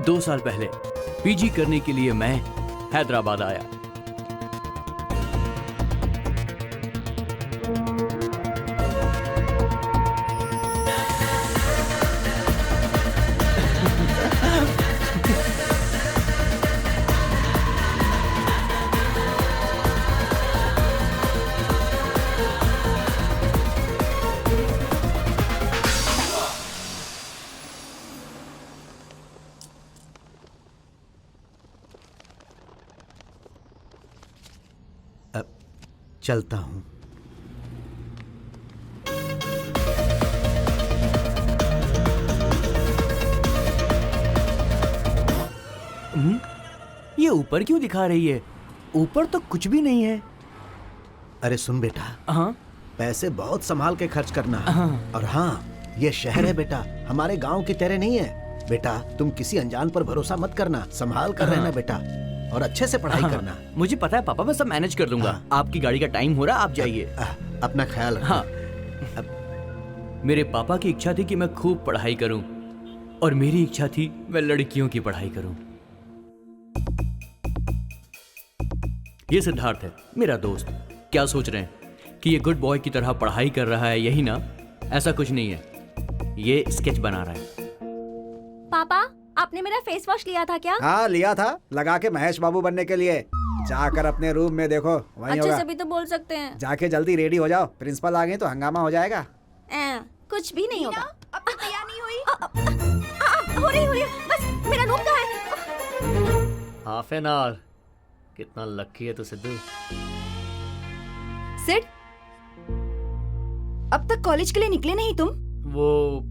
2 साल पहले पीजी करने के लिए मैं हैदराबाद आया। चलता हूं। ये ऊपर क्यों दिखा रही है? ऊपर तो कुछ भी नहीं है। अरे सुन बेटा, हाँ पैसे बहुत संभाल के खर्च करना। हाँ। और हाँ, ये शहर है बेटा, हमारे गांव की तरह नहीं है। बेटा तुम किसी अनजान पर भरोसा मत करना, संभाल कर रहना बेटा, और अच्छे से पढ़ाई करना। मुझे पता है पापा, मैं सब मैनेज कर लूंगा। आपकी गाड़ी का टाइम हो रहा, आप जाइए। अपना ख्याल रखना। हाँ। मेरे पापा की इच्छा थी कि मैं खूब पढ़ाई करूं, और मेरी इच्छा थी मैं लड़कियों की पढ़ाई करूं। ये सिद्धार्थ है, मेरा दोस्त। क्या सोच रहे हैं कि ये गुड बॉय की तरह पढ़ाई कर रहा है, यही ना? ऐसा कुछ नहीं है, ये स्केच बना रहा है। पापा, आपने मेरा फेस वॉश लिया था क्या? हाँ लिया था, लगा के महेश बाबू बनने के लिए। जाकर अपने रूम में देखो, वहीं अच्छे होगा। से भी तो बोल सकते हैं। जाके जल्दी रेडी हो जाओ, प्रिंसिपल आ गए तो हंगामा हो जाएगा। कुछ भी नहीं होगा। अब तक तैयार नहीं हुई? हो रही बस मेरा रूम कहाँ है? Half an hour. कितना लकी है तू सिद्धू। सिड, अब तक कॉलेज के लिए निकले नहीं तुम? वो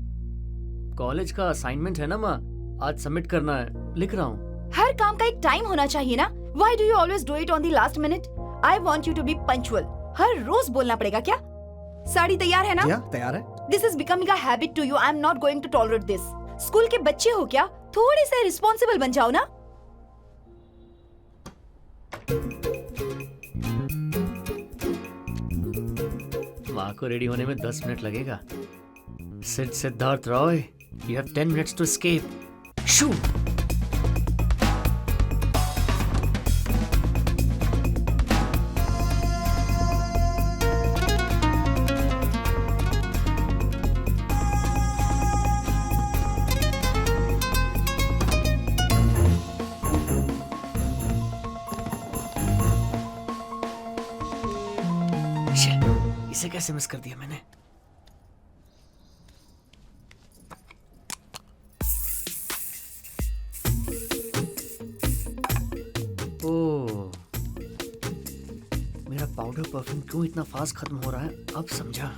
कॉलेज का असाइनमेंट है ना माँ, आज सबमिट करना है, लिख रहा हूँ। हर काम का एक टाइम होना चाहिए ना। Why do you always do it on the last minute? I want you to be punctual. हर रोज बोलना पड़ेगा क्या? साड़ी तैयार है ना? क्या तैयार है? This is becoming a habit to you. I am not going to tolerate this. School के बच्चे हो क्या? थोड़े से रिस्पॉन्सिबल बन जाओ ना। माँ को रेडी होने में 10 मिनट लगेगा। Siddharth Roy, you have 10 minutes to escape. Shoo! इसे कैसे मिस कर दिया मैंने? ओह, मेरा पाउडर परफ्यूम क्यों इतना फास्ट खत्म हो रहा है, अब समझा।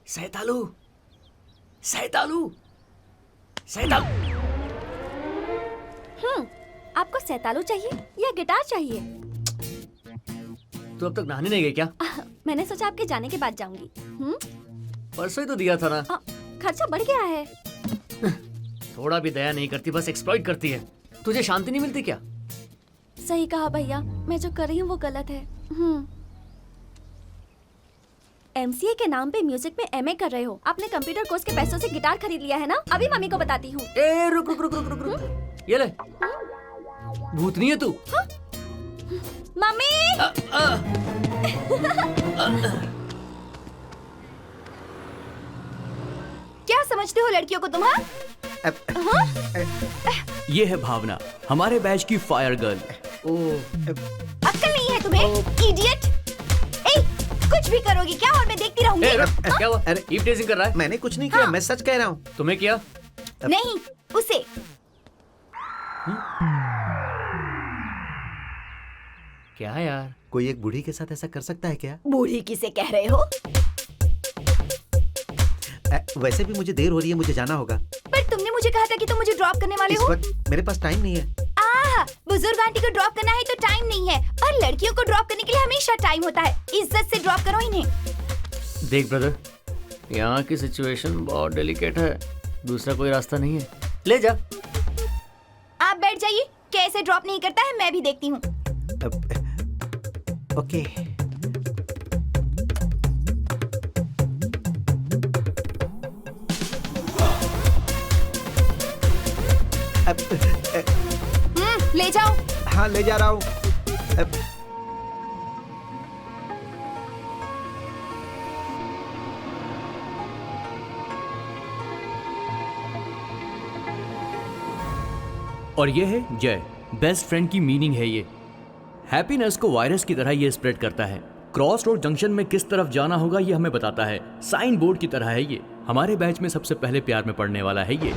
सैतालू, सैतालू, सैतालू। आपको सैतालू चाहिए या गिटार चाहिए? तू अब तक नहाने नहीं गई क्या? मैंने सोचा आपके जाने के बाद जाऊंगी। परसों ही तो दिया था ना। खर्चा बढ़ गया है। थोड़ा भी दया नहीं करती, बस एक्सप्लॉइट करती है। तुझे शांति नहीं मिलती क्या? सही कहा भैया, मैं जो कर रही हूँ वो गलत है। MCA के नाम पे म्यूजिक में MA कर रहे हो। आपने कंप्यूटर कोर्स के पैसों से गिटार खरीद लिया है ना? अभी मम्मी को बताती हूँ। ए रुक रुक रुक रुक रुक रुक। ये ले। भूतनी है तू। मम्मी! क्या समझते हो लड़कियों को तुम? ये है भावना, हमारे बैच की फायर गर्ल। अक्ल नहीं है तुम्हें, इडियट? कुछ भी करोगी क्या और मैं देखती रहूंगी? क्या हुआ? अरे ईव टेजिंग कर रहा है? मैंने कुछ नहीं किया, मैं सच कह रहा हूँ। तुम्हें किया? नहीं, उसे। क्या यार, कोई एक बूढ़ी के साथ ऐसा कर सकता है क्या? बूढ़ी किसे कह रहे हो? वैसे भी मुझे देर हो रही है, मुझे जाना होगा। पर तुमने मुझे कहा था कि तुम मुझे ड्रॉप करने वाले इस हो। वक्त मेरे पास टाइम नहीं है। बुजुर्ग आंटी को ड्रॉप करना है तो टाइम नहीं है, और लड़कियों को ड्रॉप करने के लिए हमेशा टाइम होता है। इज्जत से ड्रॉप करो इन्हें। देख ब्रदर, यहाँ की सिचुएशन बहुत डेलिकेट है, दूसरा कोई रास्ता नहीं है, ले जा। आप बैठ जाइए, कैसे ड्रॉप नहीं करता है मैं भी देखती हूँ। ओके। ले जाओ। हाँ ले जा रहा हूँ। और ये है जय, बेस्ट फ्रेंड की मीनिंग है ये। हैप्पीनेस को वायरस की तरह ये स्प्रेड करता है। क्रॉस रोड जंक्शन में किस तरफ जाना होगा ये हमें बताता है, साइन बोर्ड की तरह है ये। हमारे बैच में सबसे पहले प्यार में पड़ने वाला है ये।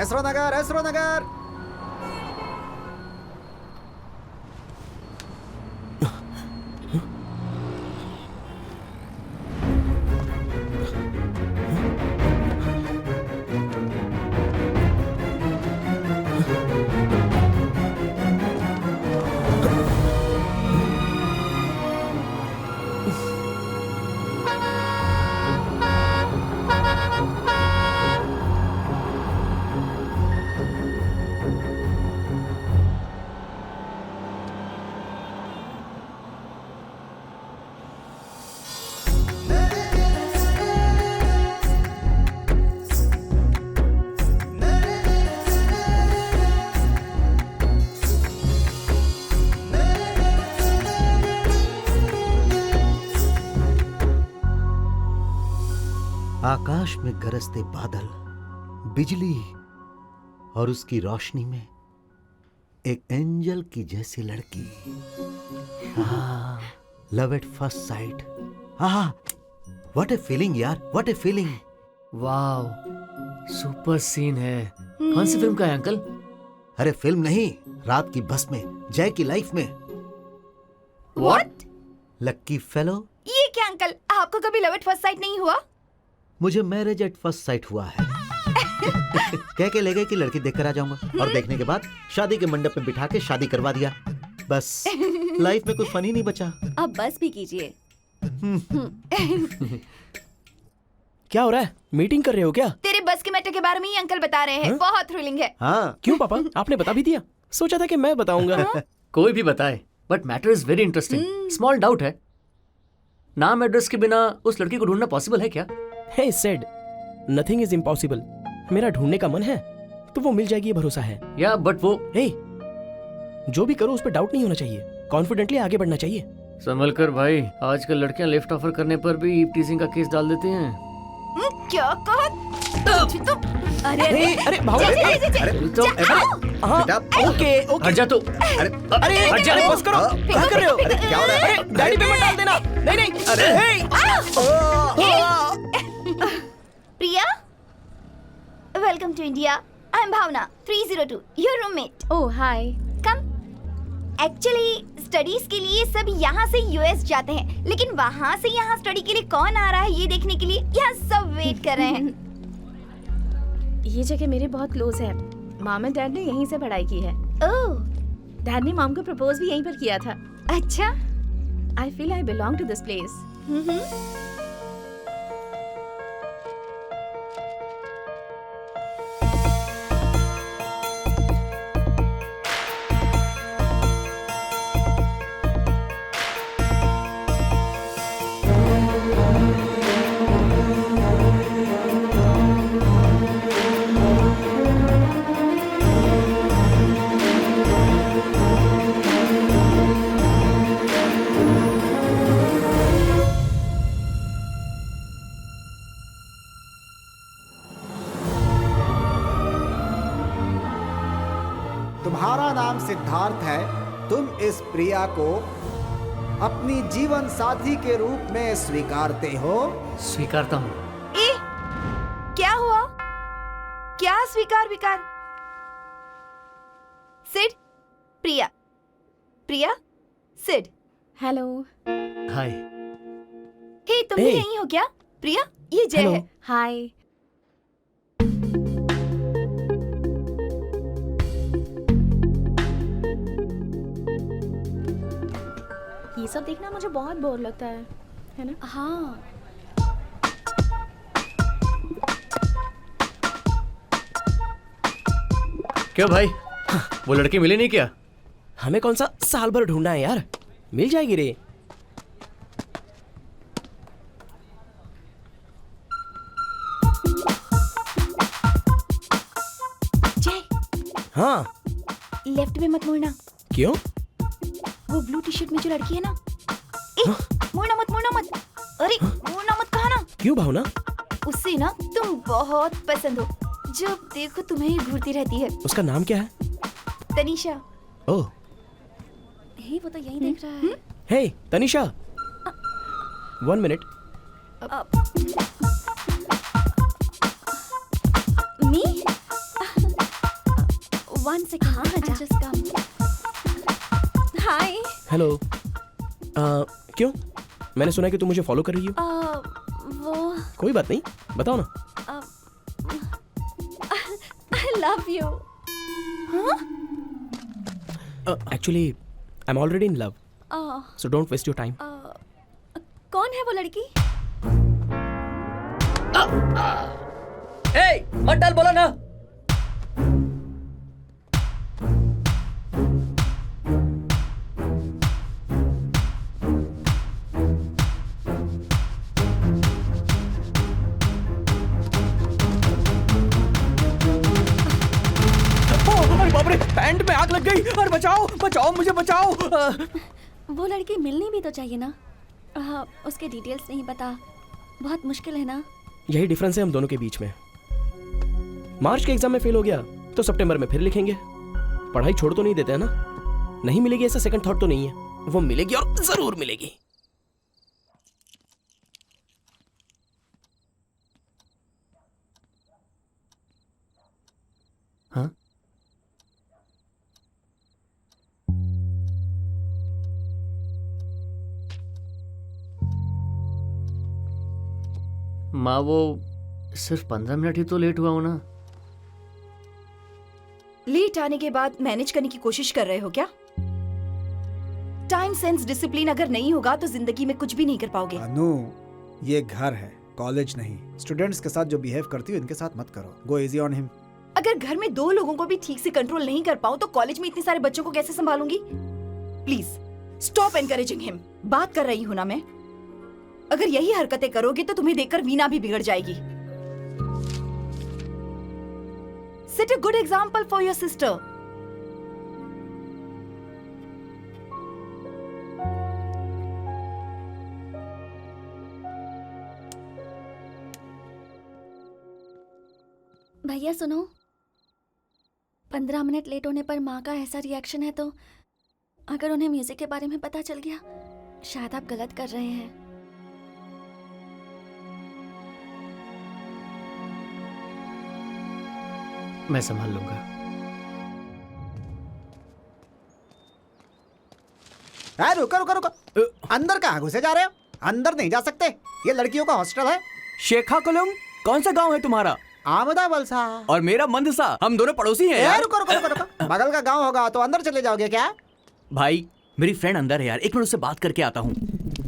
एसरो नगर, एसरो नगर। आकाश में गरजते बादल, बिजली और उसकी रोशनी में एक एंजल की जैसी लड़की। Love at first sight. What a feeling यार, what a feeling. Wow, super scene है। कौन सी फिल्म का है अंकल? अरे फिल्म नहीं, रात की बस में जय की लाइफ में। What? Lucky fellow. ये क्या अंकल, आपको कभी लव एट फर्स्ट साइट नहीं हुआ? मुझे मैरिज एट फर्स्ट साइट हुआ है। कह के ले गए कि लड़की देखकर आ जाऊंगा, और देखने के बाद शादी के मंडप में बिठा के शादी करवा दिया। बस लाइफ में कोई फन ही नहीं बचा। अब बस भी कीजिए। क्या हो रहा है? मीटिंग कर रहे हो क्या? तेरे बस के मैटर के बारे में ही अंकल बता रहे हैं। बहुत थ्रिलिंग है। हाँ। क्यों पापा, आपने बता भी दिया? सोचा था कि मैं बताऊंगा। कोई भी बताए, but matter is very interesting. Small doubt है, नाम एड्रेस के बिना उस लड़की को ढूंढना पॉसिबल है क्या? Hey said, nothing is impossible. मेरा ढूंढने का मन है तो वो मिल जाएगी, ये भरोसा है। या बट वो Hey, जो भी करो उस पर डाउट नहीं होना चाहिए, कॉन्फिडेंटली आगे बढ़ना चाहिए। संभल कर भाई, आजकल लड़कियां लिफ्ट ऑफर करने पर भी ईव टीजिंग का केस डाल देते हैं। क्या कहा? अरे अरे अरे भाव, हाँ, ओके ओके। हट जा तू। अरे हट जा। अरे बस करो, क्या कर रहे हो? अरे क्या हो रहा है? अरे गाड़ी पे मत डाल देना। नहीं नहीं। अरे Priya, welcome to India. I am Bhavna 302, your roommate. Oh hi. Come. Actually studies के लिए सब यहाँ से यूएस जाते हैं, लेकिन वहाँ से यहाँ स्टडी के लिए कौन आ रहा है ये देखने के लिए यहाँ सब वेट कर रहे हैं। ये जगह मेरे बहुत क्लोज है। मॉम एंड डैड ने यहीं से पढ़ाई की है। ओह, डैड ने मॉम को प्रपोज भी यहीं पर किया था। अच्छा। I feel I belong to this place. Siddharth है, तुम इस प्रिया को अपनी जीवन साथी के रूप में स्वीकारते हो? स्वीकारता हूँ। ए, क्या हुआ? क्या स्वीकार विकार? सिड, प्रिया, प्रिया, सिड। हेलो। हाय। हे, तुम भी Hey. यहीं हो क्या? प्रिया, ये जय Hello. है। हाय। ये सब देखना मुझे बहुत बोर लगता है ना? हाँ। क्यों भाई, वो लड़की मिली नहीं क्या? हमें कौन सा साल भर ढूंढना है यार, मिल जाएगी रे। जय, हाँ, लेफ्ट में मत मुड़ना। क्यों? वो ब्लू टी शर्ट में जो लड़की है ना, ए, मुड़ना मत, मुड़ना मत। अरे, मुड़ना मत कहा ना। क्यों भावना? उससे ना तुम बहुत पसंद हो, जब देखो तुम्हें ही घूरती रहती है। उसका नाम क्या है? तनीषा। ओह, हे, वो तो यही देख रहा है। हे तनिषा, 1 मिनट। मी? 1 सेकंड। हाँ, जस्ट कम। हाय। हेलो। क्यों? मैंने सुना कि तुम मुझे फॉलो कर रही हो। वो कोई बात नहीं, बताओ ना। I love you. Actually I am already in love, so don't waste your time. कौन है वो लड़की? ए, मत डाल, बोला ना। अरे बाप रे, पैंट में आग लग गई। अरे बचाओ, बचाओ, मुझे बचाओ। वो लड़की मिलनी भी तो चाहिए ना। उसके डिटेल्स नहीं पता, बहुत मुश्किल है ना। यही डिफरेंस है हम दोनों के बीच में। मार्च के एग्जाम में फेल हो गया तो सितंबर में फिर लिखेंगे। पढ़ाई छोड़ तो नहीं देते हैं ना। नहीं मिलेगी ऐसा सेकंड थॉट तो नहीं है, वो मिलेगी और जरूर मिलेगी। हाँ, माँ वो सिर्फ 15 मिनट ही तो लेट हुआ हूं ना। लेट आने के बाद मैनेज करने की कोशिश कर रहे हो क्या? टाइम सेंस डिसिप्लिन अगर नहीं होगा तो जिंदगी में कुछ भी नहीं कर पाओगे। अनु, ये घर है, कॉलेज नहीं। स्टूडेंट्स के साथ जो बिहेव करती हो इनके साथ मत करो। गो इजी ऑन हिम। अगर घर में 2 लोगों को भी ठीक से कंट्रोल नहीं कर पाऊं तो कॉलेज में इतने सारे बच्चों को कैसे संभालूंगी? Please stop encouraging him. बात कर रही हूं ना मैं। अगर यही हरकतें करोगे तो तुम्हें देखकर वीना भी बिगड़ जाएगी। Set a good example for your sister. भैया सुनो, 15 मिनट लेट होने पर माँ का ऐसा रिएक्शन है तो अगर उन्हें म्यूजिक के बारे में पता चल गया, शायद आप गलत कर रहे हैं। मैं संभाल लूंगा। रुको रुको रुको, अंदर कहाँ घुसे जा रहे हो? अंदर नहीं जा सकते, ये लड़कियों का हॉस्टल है। शेखा कलम, कौन सा गांव है तुम्हारा? आमदा वलसा। और मेरा मंदसा, हम दोनों पड़ोसी हैं यार। रुको रुको रुको रुको, बगल का गांव होगा तो अंदर चले जाओगे क्या? भाई मेरी फ्रेंड अंदर है यार, एक मिनट उससे बात करके आता हूँ।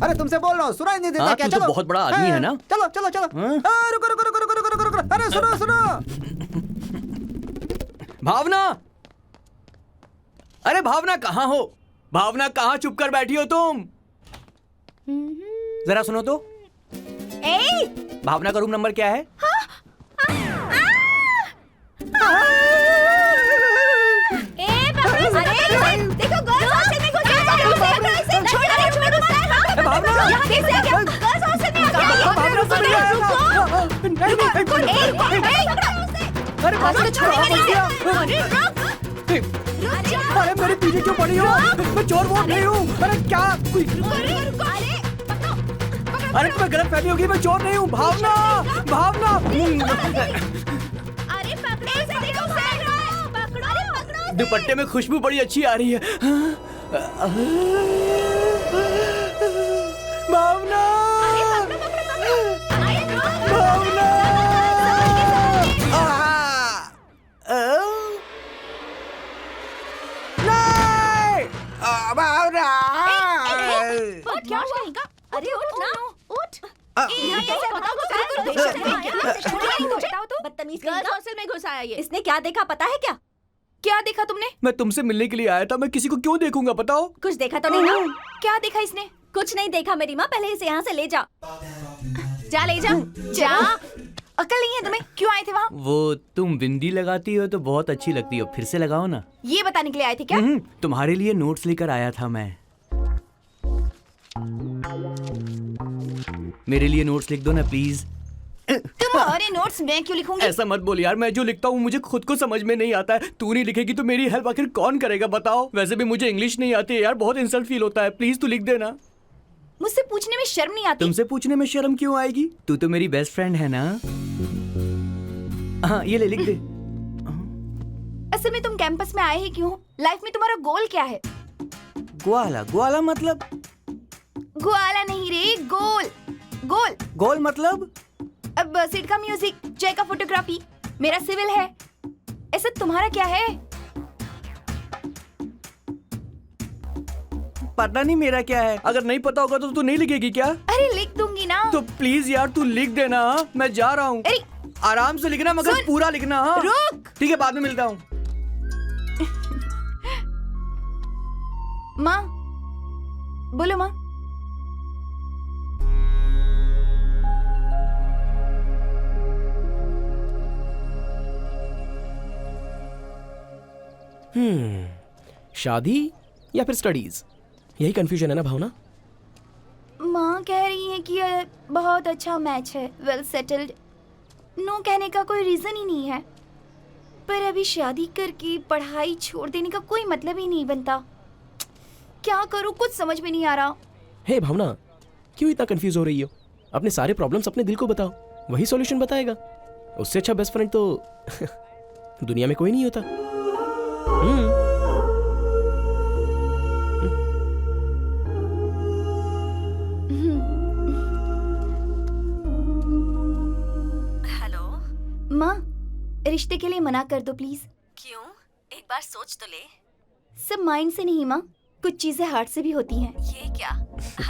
अरे तुमसे बोल रहा हूँ, सुनाई नहीं देता हाँ, क्या? तू तो चलो, बहुत बड़ा आदमी है ना। चलो चलो चलो। हाँ? रुको रुको रुको रुको रुको रुको, अरे सुनो सुनो। भावना, अरे भावना कहाँ हो? भावना कहाँ चुप कर बैठी हो तुम? जरा सुनो तो। भावना का रूम नंबर क्या है? देखो गर्ल्स हॉस्टल में घुस गए। छोड़ दो, छोड़ दो। भावना, यहाँ कैसे आ गया? गर्ल्स हॉस्टल में आ गया। भावना सुन रही है? रुको। अरे भावना छोड़ेंगे नहीं। छोड़ो। अरे रुक। अरे मेरे पीछे क्यों पड़ी हो? मैं चोर वोर नहीं हूँ। अरे क्या अरे तुम्हें गलत फहमी होगी, मैं चोर नहीं हूँ। भावना भावना अरे पकड़ो इसे, देखो पकड़ो। अरे पकड़ो। दुपट्टे में खुशबू बड़ी अच्छी आ रही है। भावना भावना भावना क्या कहेगा? अरे उठ ना, उठ। बदतमीज हॉस्टल में घुस आया ये। इसने क्या देखा पता है क्या? क्या देखा तुमने? मैं तुमसे मिलने के लिए आया था, मैं किसी को क्यों देखूंगा बताओ? कुछ देखा तो नहीं ना? क्या देखा इसने? कुछ नहीं देखा मेरी माँ, पहले इसे यहाँ से ले जा। जा ले जा, जा। अकल नहीं है तुम्हें? क्यों आए थे वहाँ? वो तुम बिंदी लगाती हो तो बहुत अच्छी लगती हो, फिर से लगाओ ना। ये बताने के लिए आए थे क्या? तुम्हारे लिए नोट्स लेकर आया था मैं। मेरे लिए नोट्स लिख दो ना प्लीज। तुम्हारे नोट्स मैं क्यों लिखूंगी? ऐसा मत बोल यार, मैं जो लिखता हूँ मुझे खुद को समझ में नहीं आता है। तू नहीं लिखेगी तो मेरी हेल्प आखिर कौन करेगा बताओ? वैसे भी मुझे इंग्लिश नहीं आती है यार, बहुत इंसल्ट फील होता है। प्लीज तू लिख देना। मुझसे पूछने में शर्म नहीं आती? तुमसे पूछने में शर्म क्यों आएगी? तू तो मेरी बेस्ट फ्रेंड है ना। हाँ ये ले लिख दे। असल में तुम कैंपस में आए ही क्यों? लाइफ में तुम्हारा गोल क्या है? ग्वाला ग्वाला मतलब? ग्वाला नहीं रे, गोल। गोल गोल मतलब? अब सिड का म्यूजिक, जय का फोटोग्राफी, मेरा सिविल है। ऐसा तुम्हारा क्या है? पता नहीं मेरा क्या है। अगर नहीं पता होगा तो तू नहीं लिखेगी क्या? अरे लिख दूंगी ना। तो प्लीज यार तू लिख देना। मैं जा रहा हूँ। अरे आराम से लिखना मगर सुन। पूरा लिखना। हाँ रुक। ठीक है, बाद में मिलता हूँ। माँ, बोलो माँ। शादी या फिर स्टडीज, यही कंफ्यूजन है ना भावना? माँ कह रही है कि ये बहुत अच्छा मैच है, वेल सेटल्ड। नो कहने का कोई रीजन ही नहीं है, पर अभी शादी करके पढ़ाई छोड़ देने का कोई मतलब ही नहीं बनता। क्या करूँ, कुछ समझ में नहीं आ रहा। हे भावना, क्यों इतना कंफ्यूज हो रही हो? अपने सारे प्रॉब्लम्स अपने दिल को बताओ, वही सॉल्यूशन बताएगा। उससे अच्छा बेस्ट फ्रेंड तो दुनिया में कोई नहीं होता। हेलो माँ, रिश्ते के लिए मना कर दो प्लीज। क्यों? एक बार सोच तो ले। सब माइंड से नहीं माँ, कुछ चीजें हार्ट से भी होती हैं। ये क्या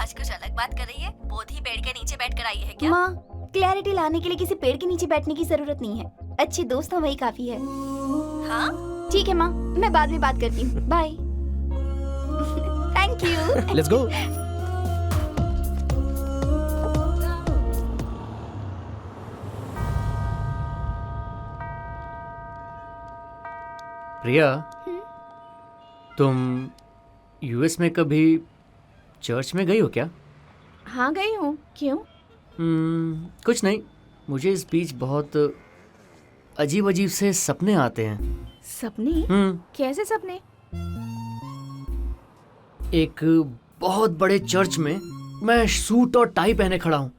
आज कुछ अलग बात कर रही है? बोधी पेड़ के नीचे बैठ कर आई है क्या? माँ, क्लैरिटी लाने के लिए किसी पेड़ के नीचे बैठने की जरूरत नहीं है। अच्छे दोस्त हो वही काफी है। हाँ ठीक है माँ, मैं बाद में बात करती हूँ। Bye. Thank you. Let's go. Priya, तुम यूएस में कभी चर्च में गई हो क्या? हाँ गई हूँ। क्यों? कुछ नहीं, मुझे इस बीच बहुत अजीब अजीब से सपने आते हैं। सपने? कैसे सपने? एक बहुत बड़े चर्च में मैं सूट और टाई पहने खड़ा हूँ।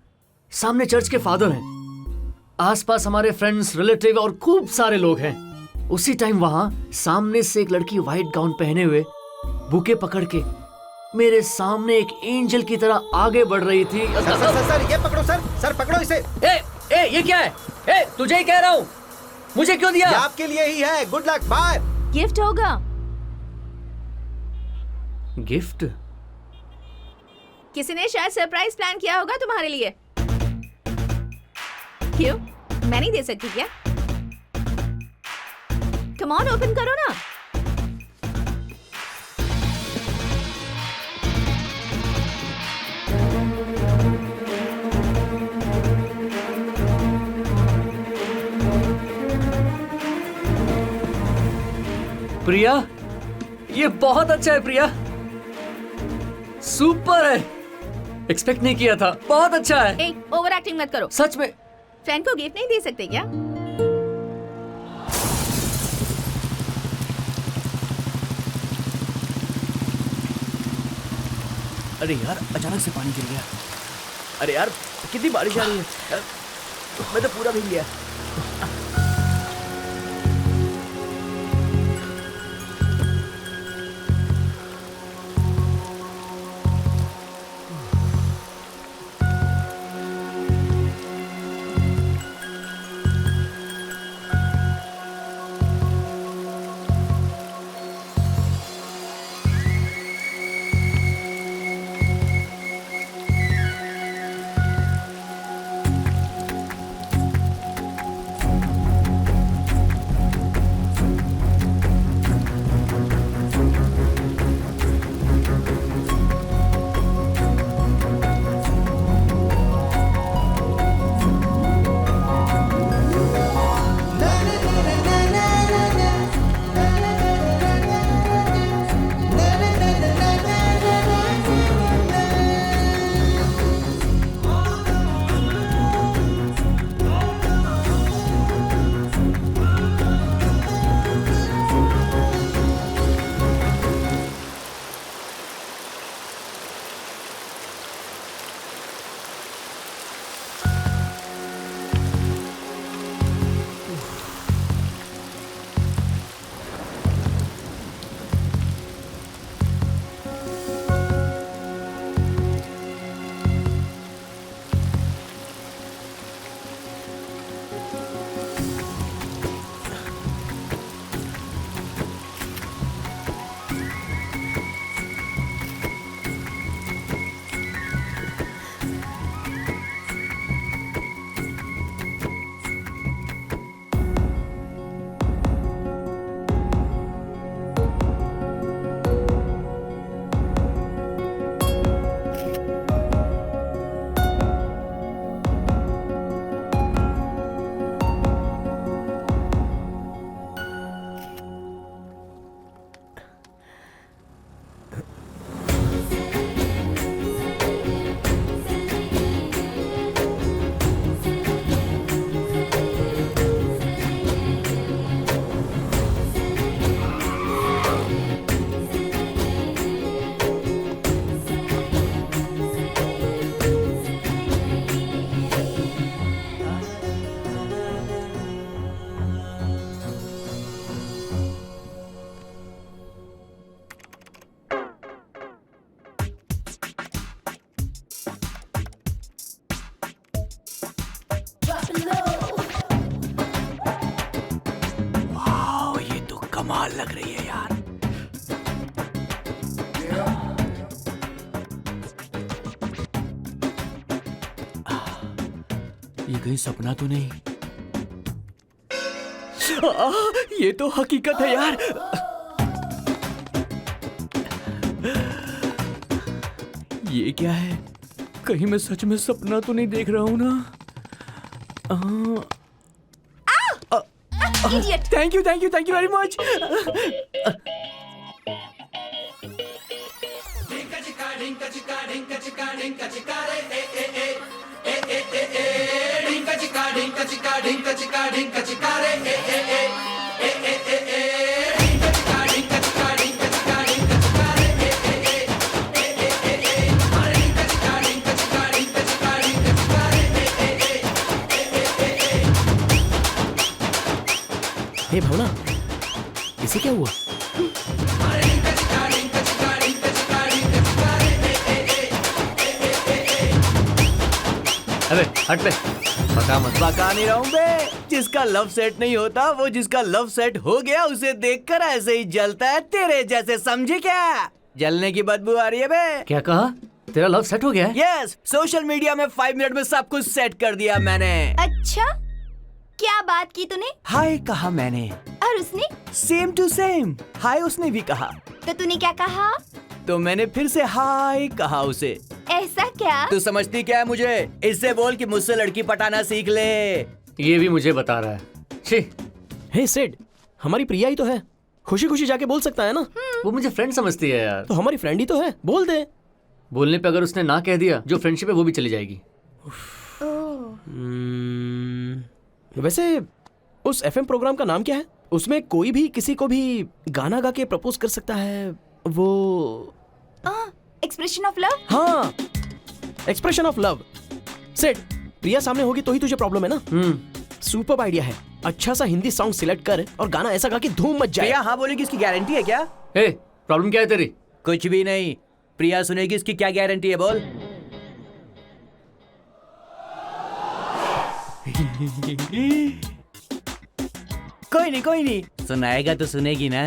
सामने चर्च के फादर हैं, आसपास हमारे फ्रेंड्स, रिलेटिव और खूब सारे लोग हैं। उसी टाइम वहां सामने से एक लड़की व्हाइट गाउन पहने हुए बुके पकड़ के मेरे सामने एक एंजल की तरह आगे बढ़ रही थी। सर ये पकड़ो सर, सर पकड़ो इसे। ए ये क्या है? ए तुझे ही कह रहा हूँ, मुझे क्यों दिया? ये आपके लिए ही है। Good luck, bye. गिफ्ट होगा। गिफ्ट? किसी ने शायद सरप्राइज प्लान किया होगा तुम्हारे लिए। क्यों, मैं नहीं दे सकती क्या? कम ऑन, ओपन करो ना। प्रिया, ये बहुत अच्छा है प्रिया, सुपर है। एक्सपेक्ट नहीं किया था, बहुत अच्छा है। ओवर एक्टिंग मत करो। सच में। फ्रेंड को गिफ्ट नहीं दे सकते क्या? अरे यार अचानक से पानी गिर गया। अरे यार कितनी बारिश आ रही है, मैं तो पूरा भीग गया। कमाल लग रही है यार। ये कहीं सपना तो नहीं? ये तो हकीकत है यार। ये क्या है? कहीं मैं सच में सपना तो नहीं देख रहा हूं ना? Thank you very much. Hey Bhavna, इसे क्या हुआ? अबे हट बे, पका मत। पका नहीं रहा हूं बे। जिसका लव सेट नहीं होता वो जिसका लव सेट हो गया उसे देखकर ऐसे ही जलता है तेरे जैसे, समझे क्या? जलने की बदबू आ रही है बे। क्या कहा? तेरा लव सेट हो गया है? यस, सोशल मीडिया में 5 मिनट में सब कुछ सेट कर दिया मैंने। अच्छा, क्या बात की तूने? हाय कहा मैंने। और उसने? सेम टू सेम, हाय उसने भी कहा। तो तूने क्या कहा? तो मैंने फिर से हाय कहा उसे। ऐसा क्या? तू समझती क्या है मुझे? इससे बोल कि मुझसे लड़की पटाना सीख ले। ये भी मुझे बता रहा है। छी। हे सेड, हमारी प्रिया ही तो है, खुशी खुशी जाके बोल सकता है ना। वो मुझे फ्रेंड समझती है यार। तो हमारी फ्रेंड ही तो है, बोल दे। बोलने पे अगर उसने ना कह दिया, जो फ्रेंडशिप है वो भी चली जाएगी। वैसे उस एफएम प्रोग्राम का नाम क्या है? उसमें कोई भी किसी को भी गाना गा के प्रपोज कर सकता है। वो एक्सप्रेशन ऑफ लव। हाँ, एक्सप्रेशन ऑफ लव। सेट, प्रिया सामने होगी तो ही तुझे प्रॉब्लम है ना? सुपर आइडिया है। अच्छा सा हिंदी सॉन्ग सिलेक्ट कर और गाना ऐसा गा कि धूम मच जाए। प्रिया हाँ बोलेगी इसकी गारंटी है क्या? हे, प्रॉब्लम क्या है तेरी? कुछ भी नहीं। प्रिया सुनेगी इसकी क्या गारंटी है बोल? कोई नहीं सुनाएगा तो सुनेगी ना।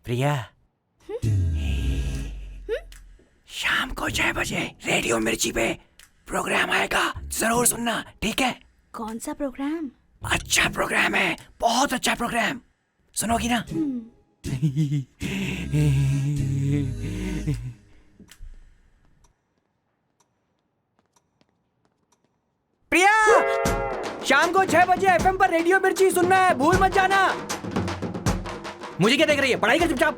प्रिया, शाम को 6 बजे रेडियो मिर्ची पे प्रोग्राम आएगा, जरूर सुनना, ठीक है? कौन सा प्रोग्राम? अच्छा प्रोग्राम है, बहुत अच्छा प्रोग्राम। सुनोगी ना? प्रिया, शाम को 6 बजे एफएम पर रेडियो मिर्ची सुनना है, भूल मत जाना। मुझे क्या देख रही है? पढ़ाई कर चुपचाप।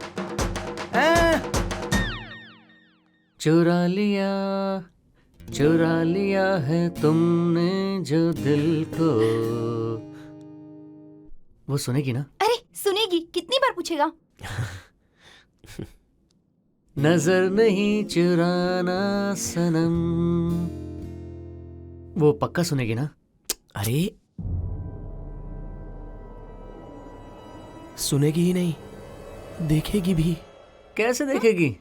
चुरा लिया है तुमने जो दिल को। वो सुनेगी ना? अरे सुनेगी, कितनी बार पूछेगा? नजर नहीं चुराना सनम। वो पक्का सुनेगी ना? अरे सुनेगी ही नहीं, देखेगी भी। कैसे देखेगी?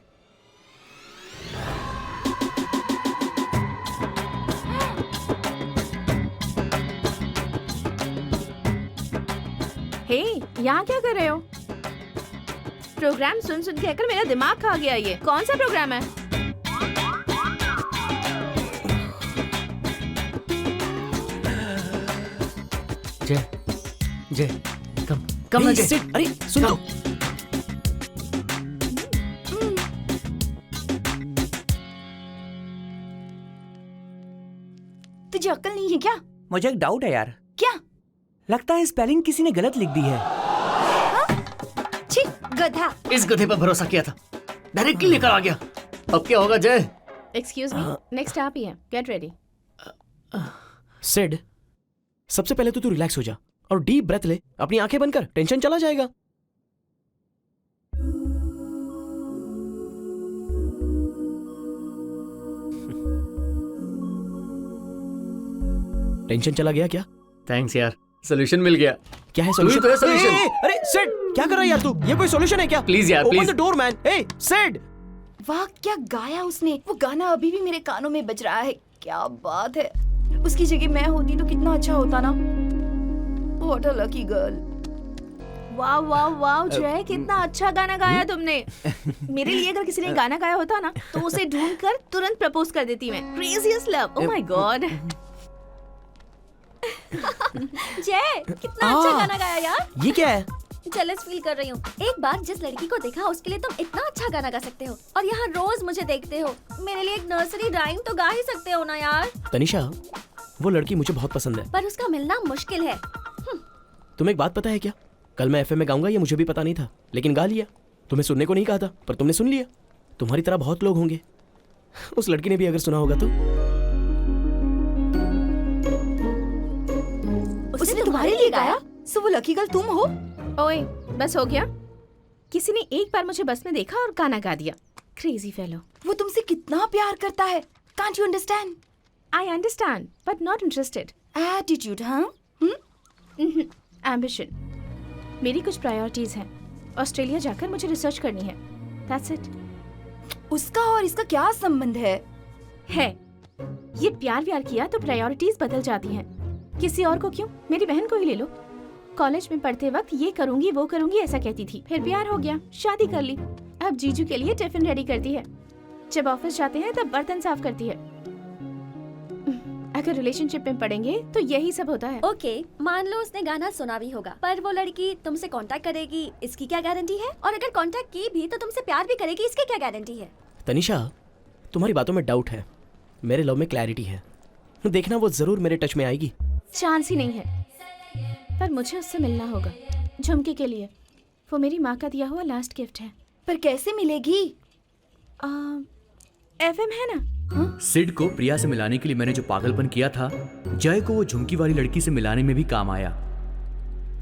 हे, यहाँ क्या कर रहे हो? प्रोग्राम सुन सुन के आकर मेरा दिमाग खा गया। ये कौन सा प्रोग्राम है? जय कम ना जय। अरे सुन तो। तुझे अक्ल नहीं है क्या? मुझे एक डाउट है यार। क्या? लगता है स्पेलिंग किसी ने गलत लिख दी है। छी, गधा। इस गधे पर भरोसा किया था, डायरेक्टली लेकर आ गया। अब क्या होगा जय? एक्सक्यूज मी, नेक्स्ट आप ही है। Get ready. सिड, सबसे पहले तो तू रिलैक्स हो जा और डीप ब्रेथ ले। अपनी आंखें बंद कर, टेंशन चला जाएगा। टेंशन चला गया क्या? थैंक्स यार, सोल्यूशन मिल गया। क्या है तू ही सॉल्यूशन? तो है solution। अरे सिड, क्या कर रहा है यार तू? ये कोई सॉल्यूशन है क्या? प्लीज यार, open please. The door man. ए सिड, वाह क्या गाया उसने। वो गाना अभी भी मेरे कानों में बज रहा है। क्या बात है। उसकी जगह मैं होती तो कितना अच्छा होता ना। What a lucky girl। वाह वाह वाह जय, कितना अच्छा गाना गाया तुमने। मेरे लिए अगर किसी ने गाना गाया होता ना तो उसे ढूंढकर तुरंत प्रपोज कर देती मैं। Craziest love. Oh my God. जय, कितना अच्छा गाना गाया यार। ये क्या है? जेलस फील कर रही हूँ। एक बार जिस लड़की को देखा उसके लिए तुम इतना अच्छा गाना गा सकते हो और यहाँ रोज मुझे देखते हो। मेरे लिए एक नर्सरी राइम तो गा ही सकते हो ना यार। तनिषा, वो लड़की मुझे बहुत पसंद है, पर उसका मिलना मुश्किल है। तुम्हें एक बात पता है क्या? कल मैं एफएम में गाऊंगा ये मुझे भी पता नहीं था, लेकिन गा लिया। तुम्हें सुनने को नहीं कहा था पर तुमने सुन लिया। तुम्हारी तरह बहुत लोग होंगे, उस लड़की ने भी अगर सुना होगा तो। उसने तुम्हारे लिए गाया? सो वो लकी गर्ल तुम हो? ओए बस हो गया। किसी ने एक बार मुझे बस में देखा और गाना गा दिया। Crazy fellow. वो तुमसे कितना प्यार करता है। Can't you understand? I understand but not interested. Attitude, हाँ? एम्बिशन। मेरी कुछ प्रायोरिटीज हैं। ऑस्ट्रेलिया जाकर मुझे रिसर्च करनी है। That's it. उसका और इसका क्या संबंध है? ये प्यार व्यार किया तो प्रायोरिटीज बदल जाती हैं। किसी और को क्यों, मेरी बहन को ही ले लो। कॉलेज में पढ़ते वक्त ये करूंगी वो करूंगी ऐसा कहती थी, फिर प्यार हो गया, शादी कर ली। अब जीजू के लिए टिफिन रेडी करती है, जब ऑफिस जाते हैं तब बर्तन साफ करती है। अगर रिलेशनशिप में पड़ेंगे तो यही सब होता है। ओके, मान लो उसने गाना सुना भी होगा, पर वो लड़की तुमसे कांटेक्ट करेगी, इसकी क्या गारंटी है? और अगर कांटेक्ट की भी तो तुमसे प्यार भी करेगी, इसकी क्या गारंटी है? तनिषा, तुम्हारी बातों में डाउट है, मेरे लव में क्लैरिटी है। देखना वो जरूर मेरे टच में आएगी। चांस ही नहीं है, पर मुझे उससे मिलना होगा झुमके के लिए। वो मेरी माँ का दिया हुआ लास्ट गिफ्ट है। पर कैसे मिलेगी? एफएम है ना? सिड को प्रिया से मिलाने के लिए मैंने जो पागलपन किया था, जय को वो झुमकी वाली लड़की से मिलाने में भी काम आया।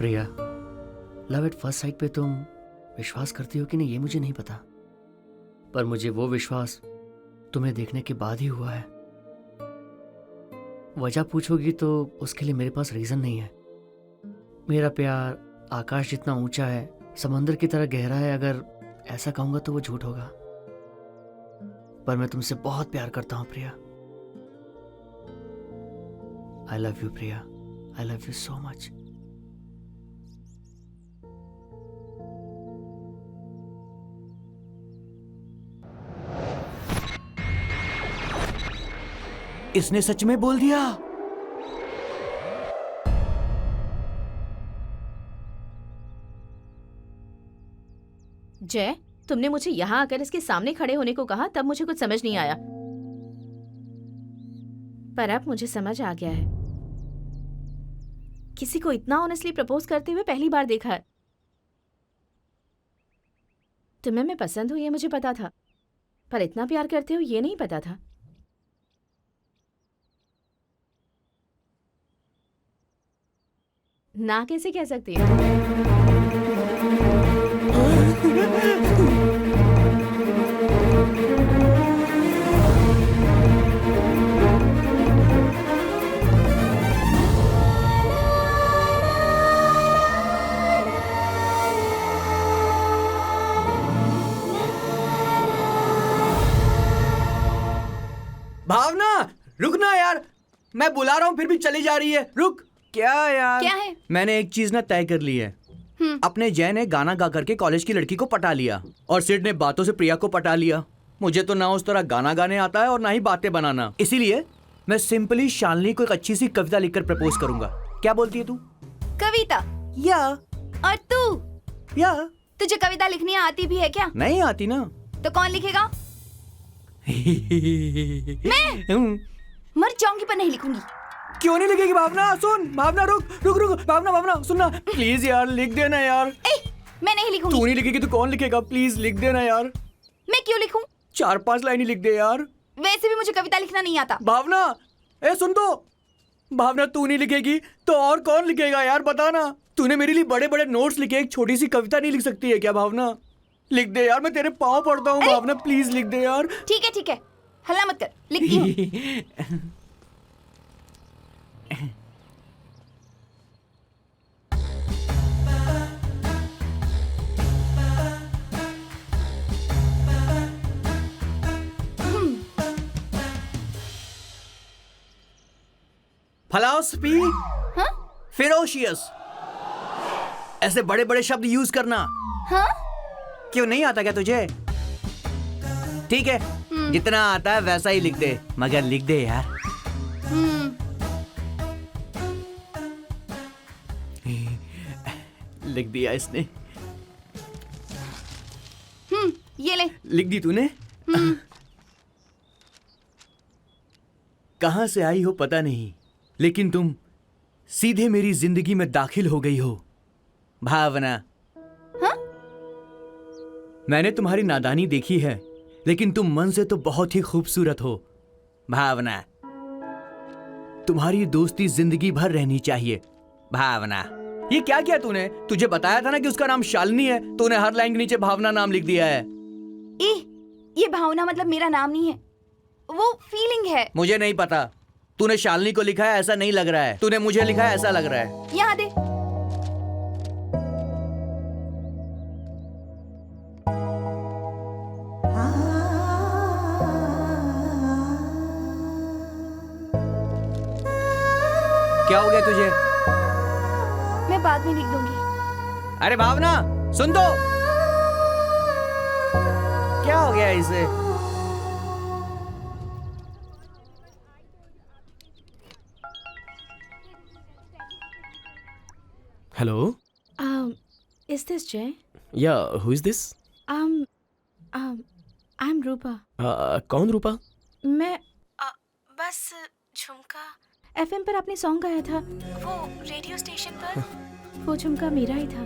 प्रिया, लव एट फर्स्ट साइट पे तुम विश्वास करती हो कि नहीं ये मुझे नहीं पता, पर मुझे वो विश्वास तुम्हें देखने के बाद ही हुआ है। वजह पूछोगी तो उसके लिए मेरे पास रीजन नहीं है। मेरा प्यार आकाश जितना ऊंचा है, समंदर की तरह गहरा है। अगर ऐसा कहूंगा तो वो झूठ होगा, पर मैं तुमसे बहुत प्यार करता हूं Priya. I love you Priya, I love you so much. इसने सच में बोल दिया। जय, तुमने मुझे यहाँ आकर इसके सामने खड़े होने को कहा, तब मुझे कुछ समझ नहीं आया, पर अब मुझे समझ आ गया है। किसी को इतना ऑनेस्टली प्रपोज करते हुए पहली बार देखा है। तुम्हें मैं पसंद हूं ये मुझे पता था, पर इतना प्यार करते हो ये नहीं पता था। ना कैसे कह सकती हो? भावना रुकना यार, मैं बुला रहा हूँ फिर भी चली जा रही है। रुक। क्या यार? क्या है? मैंने एक चीज ना तय कर ली है। अपने जय ने गाना गा करके कॉलेज की लड़की को पटा लिया और सिड ने बातों से प्रिया को पटा लिया। मुझे तो ना उस तरह गाना गाने आता है और ना ही बातें बनाना, इसीलिए मैं सिंपली शालिनी को एक अच्छी सी कविता लिखकर प्रपोज करूंगा। क्या बोलती है तू? कविता? या और तू? या तुझे कविता लिखनी आती भी है क्या? नहीं आती ना। तो कौन लिखेगा? मैं मर जाऊंगी पर नहीं लिखूंगी। क्यों नहीं लिखेगी भावना? सुन भावना, रुक रुक रुक। भावना सुनना प्लीज यार, लिख देना यार। मैं नहीं लिखूंगी। तू नहीं लिखेगी तो कौन लिखेगा? प्लीज लिख देना यार। मैं क्यों लिखूं? 4-5 लाइन ही लिख दे यार। वैसे भी मुझे कविता लिखना नहीं आता। भावना, ए सुन तो। भावना तू नहीं लिखेगी तो और कौन लिखेगा यार, बता ना। तूने मेरे लिए बड़े बड़े नोट्स लिखे, एक छोटी सी कविता नहीं लिख सकती है क्या भावना? लिख दे यार, मैं तेरे पाँव पड़ता हूँ भावना, प्लीज लिख दे यार। ठीक है, हल्ला मत कर, लिखती हूँ। फिलॉसफी, फेरोशियस, ऐसे बड़े बड़े शब्द यूज करना। हाँ? क्यों नहीं आता क्या तुझे? ठीक है, जितना आता है वैसा ही लिख दे, मगर लिख दे यार। लिख दिया इसने। ये ले। लिख दी तूने? कहां से आई हो पता नहीं, लेकिन तुम सीधे मेरी जिंदगी में दाखिल हो गई हो भावना। हाँ? मैंने तुम्हारी नादानी देखी है, लेकिन तुम मन से तो बहुत ही खूबसूरत हो भावना। तुम्हारी दोस्ती जिंदगी भर रहनी चाहिए भावना। ये क्या किया तूने? तुझे बताया था ना कि उसका नाम शालिनी है, तूने हर लाइन के नीचे भावना नाम लिख दिया है। ये भावना मतलब मेरा नाम नहीं है, वो फीलिंग है। मुझे नहीं पता। तूने शालिनी को लिखा है ऐसा नहीं लग रहा है, तूने मुझे लिखा है ऐसा लग रहा है। यहाँ दे। क्या हो गया तुझे? मैं बाद में लिख दूंगी। अरे भावना सुन तो, क्या हो गया इसे? Hello, is this Jay? या who is this? I am Rupa. कौन रूपा? मैं बस झुमका एफएम पर आपने सॉन्ग गाया था, वो रेडियो स्टेशन पर, वो झुमका मेरा ही था।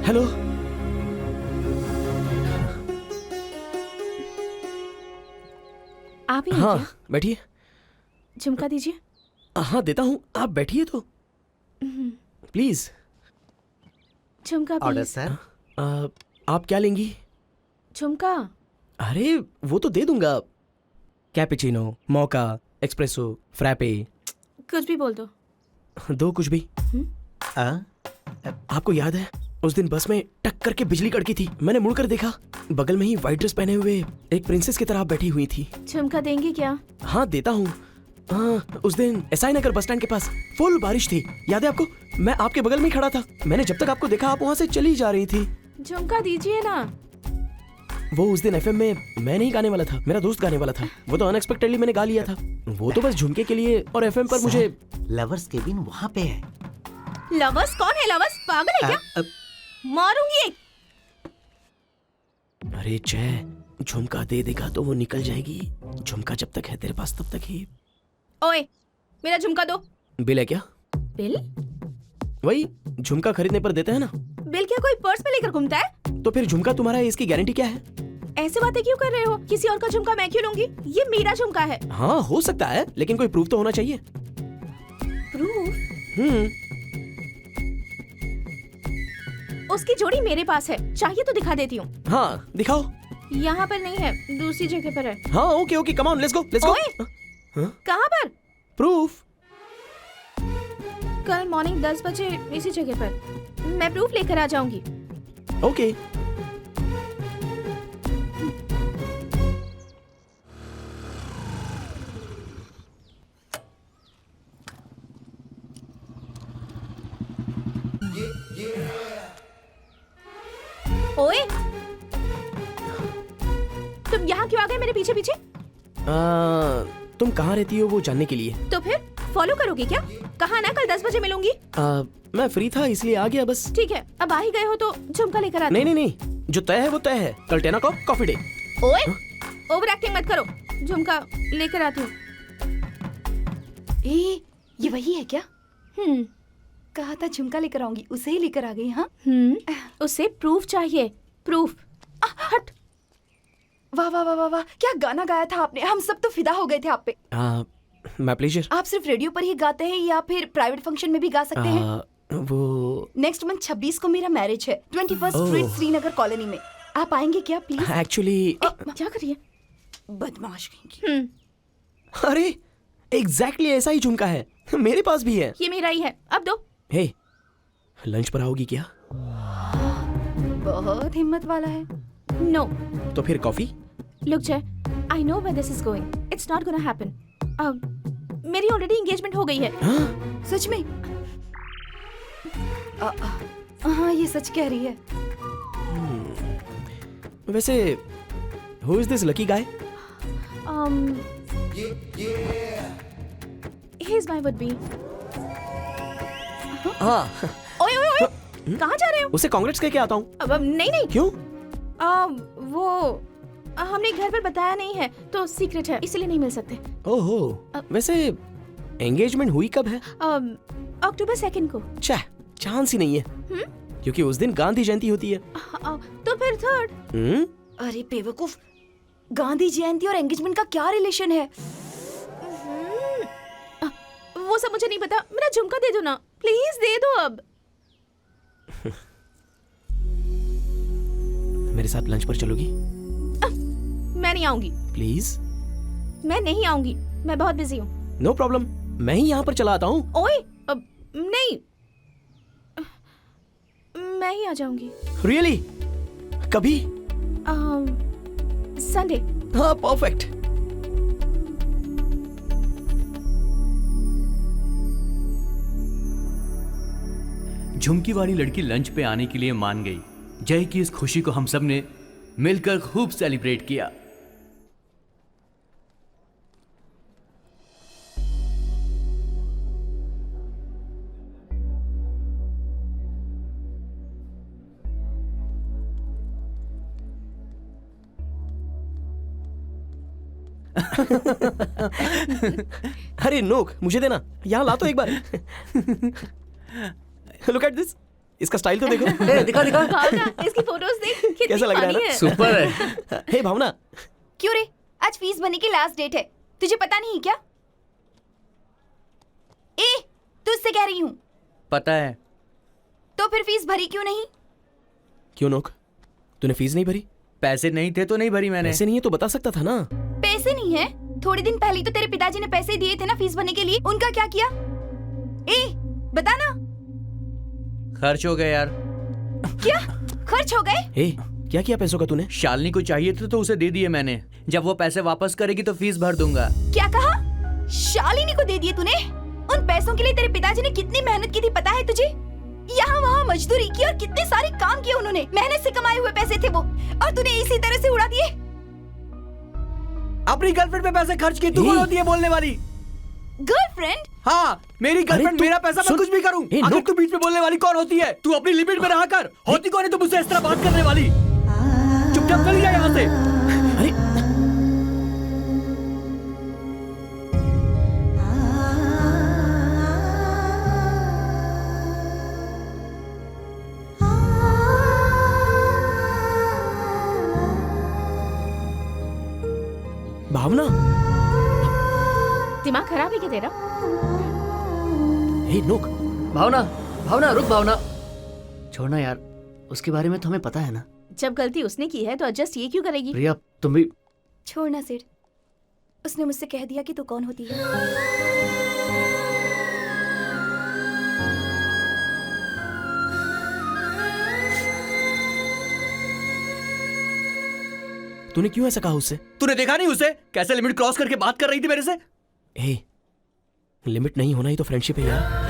हेलो। आप ही हैं हाँ क्या? बैठिए। झुमका दीजिए। हाँ देता हूँ, आप बैठिए तो प्लीज। झुमका ऑर्डर प्लीज। सर। आप क्या लेंगी? झुमका। अरे वो तो दे दूंगा। कैपेचिनो, मौका, एक्सप्रेसो, फ्रैपे। कुछ भी बोल दो। दो कुछ भी। आपको याद है उस दिन बस में टक करके बिजली कड़की थी, मैंने मुड़कर देखा, बगल में ही व्हाइट ड्रेस पहने हुए एक प्रिंसेस की तरह बैठी हुई थी। झुमका देंगे क्या? हाँ देता हूँ। हाँ उस दिन एसआई नगर बस स्टैंड के पास फुल बारिश थी, याद है आपको? मैं आपके बगल में ही खड़ा था, मैंने जब तक आपको देखा आप वहाँ से चली जा रही थी। झुमका दीजिए ना। वो उस दिन एफएम में मैं नहीं गाने वाला था, मेरा दोस्त गाने वाला था, वो तो अनएक्सपेक्टेडली मैंने गा लिया था। वो तो बस झुमके के लिए और एफएम पर मुझे। लवर्स केबिन वहाँ पे है। लवर्स? कौन है लवर्स? पागल है क्या? मारूंगी एक। अरे जय, झुमका दे देगा तो वो निकल जाएगी। झुमका जब तक है तेरे पास तब तक ही। ओए मेरा झुमका दो। बिल है क्या? बिल? वही झुमका खरीदने पर देते हैं ना। बिल क्या कोई पर्स में लेकर घूमता है? तो फिर झुमका तुम्हारा है, इसकी गारंटी क्या है? ऐसे बातें क्यों कर रहे हो? किसी और का झुमका मैं क्यों लूंगी? ये मेरा झुमका है। हाँ हो सकता है, लेकिन कोई प्रूफ तो होना चाहिए। प्रूफ? उसकी जोड़ी मेरे पास है, चाहिए तो दिखा देती हूँ। हाँ दिखाओ। यहाँ पर नहीं है, दूसरी जगह पर है। हाँ okay okay, come on, let's go let's go. ओए, कहाँ पर? प्रूफ? कल मॉर्निंग 10 बजे इसी जगह पर। मैं प्रूफ लेकर आ जाऊंगी। ओके। ओए तुम यहाँ क्यों आ गए मेरे पीछे पीछे? तुम कहाँ रहती हो वो जानने के लिए। तो फिर फॉलो करोगे क्या? कहा ना कल 10 बजे मिलूंगी। मैं फ्री था इसलिए आ गया बस। ठीक है, अब आ ही गए हो तो झुमका लेकर आते। नहीं नहीं नहीं, जो तय है वो तय है, कल 10 o'clock कॉफी डे। ओए ओवर एक्टिंग मत करो, झुमका लेकर आती हूँ। ये वही है क्या? कहा था झुमका लेकर आऊंगी, उसे ही लेकर आ गई। हाँ उसे प्रूफ चाहिए, प्रूफ। हट। वाह वाह वाह वाह वाह, क्या गाना गाया था आपने, हम सब तो फिदा हो गए थे आप पे। My pleasure. आप सिर्फ रेडियो पर ही गाते हैं या फिर प्राइवेट फंक्शन में भी गा सकते हैं? वो नेक्स्ट मंथ 26 को मेरा मैरिज है 21st स्ट्रीट श्रीनगर कॉलोनी में। आप आएंगे क्या प्लीज? एक्चुअली क्या करिए? बदमाश कहेंगी। अरे एग्जैक्टली ऐसा ही झुमका है, मेरे पास भी है। ये मेरा ही है, अब दो। हे लंच पर आओगी क्या? बहुत हिम्मत वाला है। नो। तो फिर coffee? Look Jay, I know where this is going, it's not gonna happen. मेरी ऑलरेडी एंगेजमेंट हो गई है। सच में? हाँ ये सच कह रही है। वैसे who is this lucky guy? He is my would be. हाँ। ओए ओए ओए, कहाँ जा रहे हो? उसे कांग्रेट्स कह के आता हूँ। अब नहीं नहीं। क्यों? वो हमने घर पर बताया नहीं है तो सीक्रेट है, इसलिए नहीं मिल सकते। ओहो, वैसे एंगेजमेंट हुई कब है? अक्टूबर 2 को। चाह चांस ही नहीं है, क्योंकि उस दिन गांधी जयंती होती है। तो फिर 3rd। अरे बेवकूफ, गांधी जयंती और एंगेजमेंट का क्या रिलेशन है? वो सब मुझे नहीं पता, मेरा झुमका दे दो ना, प्लीज दे दो अब। मेरे साथ लंच पर चलोगी? मैं नहीं आऊंगी। प्लीज। मैं नहीं आऊंगी, मैं बहुत बिजी हूँ। नो प्रॉब्लम, मैं ही यहाँ पर चला आता हूँ। ओए नहीं, मैं ही आ जाऊंगी। रियली? कभी? संडे। हाँ परफेक्ट। झुमकी वाली लड़की लंच पे आने के लिए मान गई। जय की इस खुशी को हम सब ने मिलकर खूब सेलिब्रेट किया। अरे नोक, मुझे देना, यहाँ ला तो एक बार। Look at this. इसका स्टाइल तो देखो। दिखा दिखा। भावना, इसकी फोटोज देख, कितनी कैसा लग रहा है funny ना? है। सुपर है। हे भावना, क्यों रे, आज फीस भरने की लास्ट डेट है, तुझे पता नहीं क्या? ए, तुझसे कह रही हूँ। पता है। तो फिर फीस भरी क्यों नहीं? क्यों नोक, तूने फीस नहीं भरी? पैसे नहीं थे तो नहीं भरी मैंने। ऐसे नहीं है तो बता सकता था ना। पैसे नहीं है? थोड़े दिन पहले तो तेरे पिताजी ने पैसे दिए थे ना फीस भरने के लिए, उनका क्या किया? ए, बता ना। खर्च हो गए यार। क्या खर्च हो गए? हे, क्या किया पैसों का तूने? शालिनी को चाहिए थे तो उसे दे दिए मैंने। जब वो पैसे वापस करेगी तो फीस भर दूंगा। क्या कहा? शालिनी को दे दिए तूने? उन पैसों के लिए तेरे पिताजी ने कितनी मेहनत की थी पता है तुझे? यहाँ वहाँ मजदूरी की और कितने सारे काम किए उन्होंने, मेहनत से कमाए हुए पैसे थे वो, और तूने इसी तरह से उड़ा दिए। अपनी गर्लफ्रेंड पे पैसे खर्च किए, तू कौन होती है बोलने वाली? गर्लफ्रेंड? हाँ, मेरी गर्लफ्रेंड, मेरा पैसा मैं कुछ भी करूं। अगर तू बीच में बोलने वाली कौन होती है? तू अपनी लिमिट में रहा कर। होती कौन है तू मुझसे इस तरह बात करने वाली? चुपचाप चली जा यहाँ से। अरे भावना, दिमाग खराब है क्या तेरा? हे नोक, भावना भावना रुक भावना। छोड़ना यार, उसके बारे में तो हमें पता है ना। जब गलती उसने की है तो एडजस्ट ये क्यों करेगी? प्रिया तुम भी। छोड़ना सिर, उसने मुझसे कह दिया कि तू कौन होती है। तूने क्यों ऐसा कहा उससे? तूने देखा नहीं उसे कैसे लिमिट क्रॉस करके बात कर रही थी मेरे से? हे, लिमिट नहीं होना ही तो फ्रेंडशिप है यार।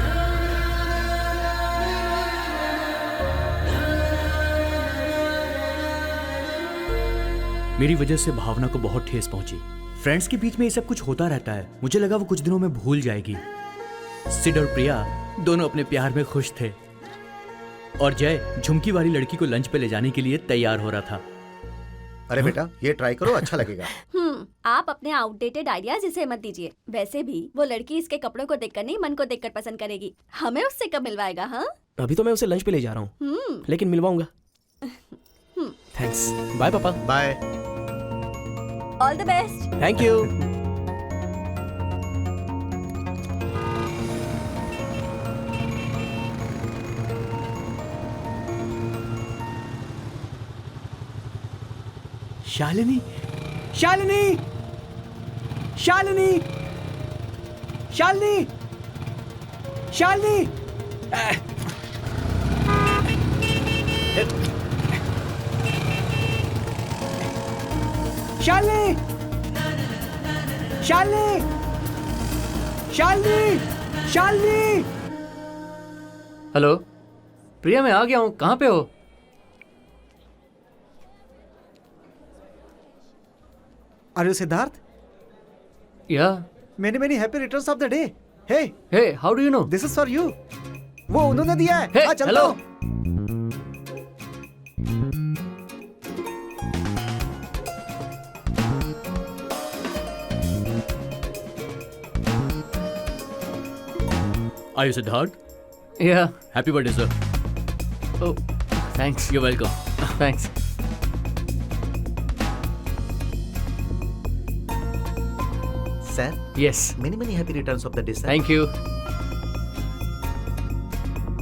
मेरी वजह से भावना को बहुत ठेस पहुंची। फ्रेंड्स के बीच में ये सब कुछ होता रहता है। मुझे लगा वो कुछ दिनों में भूल जाएगी। सिड और प्रिया दोनों अपने प्यार में खुश थे और जय झुमकी वाली लड़की को लंच पे ले जाने के लिए तैयार हो रहा था। अरे बेटा, ये ट्राई करो, अच्छा लगेगा। आप अपने आउटडेटेड आइडियाज इसे मत दीजिए। वैसे भी वो लड़की इसके कपड़ों को देखकर नहीं, मन को देखकर पसंद करेगी। हमें उससे कब मिलवाएगा? हाँ, अभी तो मैं उसे लंच पे ले जा रहा हूँ, लेकिन मिलवाऊंगा। Thanks, bye papa. Bye. All the best. Thank you. Shalini, Shalini, Shalini, Shalini, Shalini. Shalini, Shalini, Shalini, Shalini. Hello Priya, मैं आ गया हूँ। कहाँ पे हो? Are you Siddharth? Yeah. Many happy returns of the day. Hey, Hey, how do you know? this is for you. वो उन्होंने दिया है। Hey, हाँ, चलता hello. हूँ। Are you Siddharth? Yeah. Happy birthday, sir. Oh, thanks. You're welcome. Thanks. Sir, Yes. many happy returns of the day, sir. Thank you.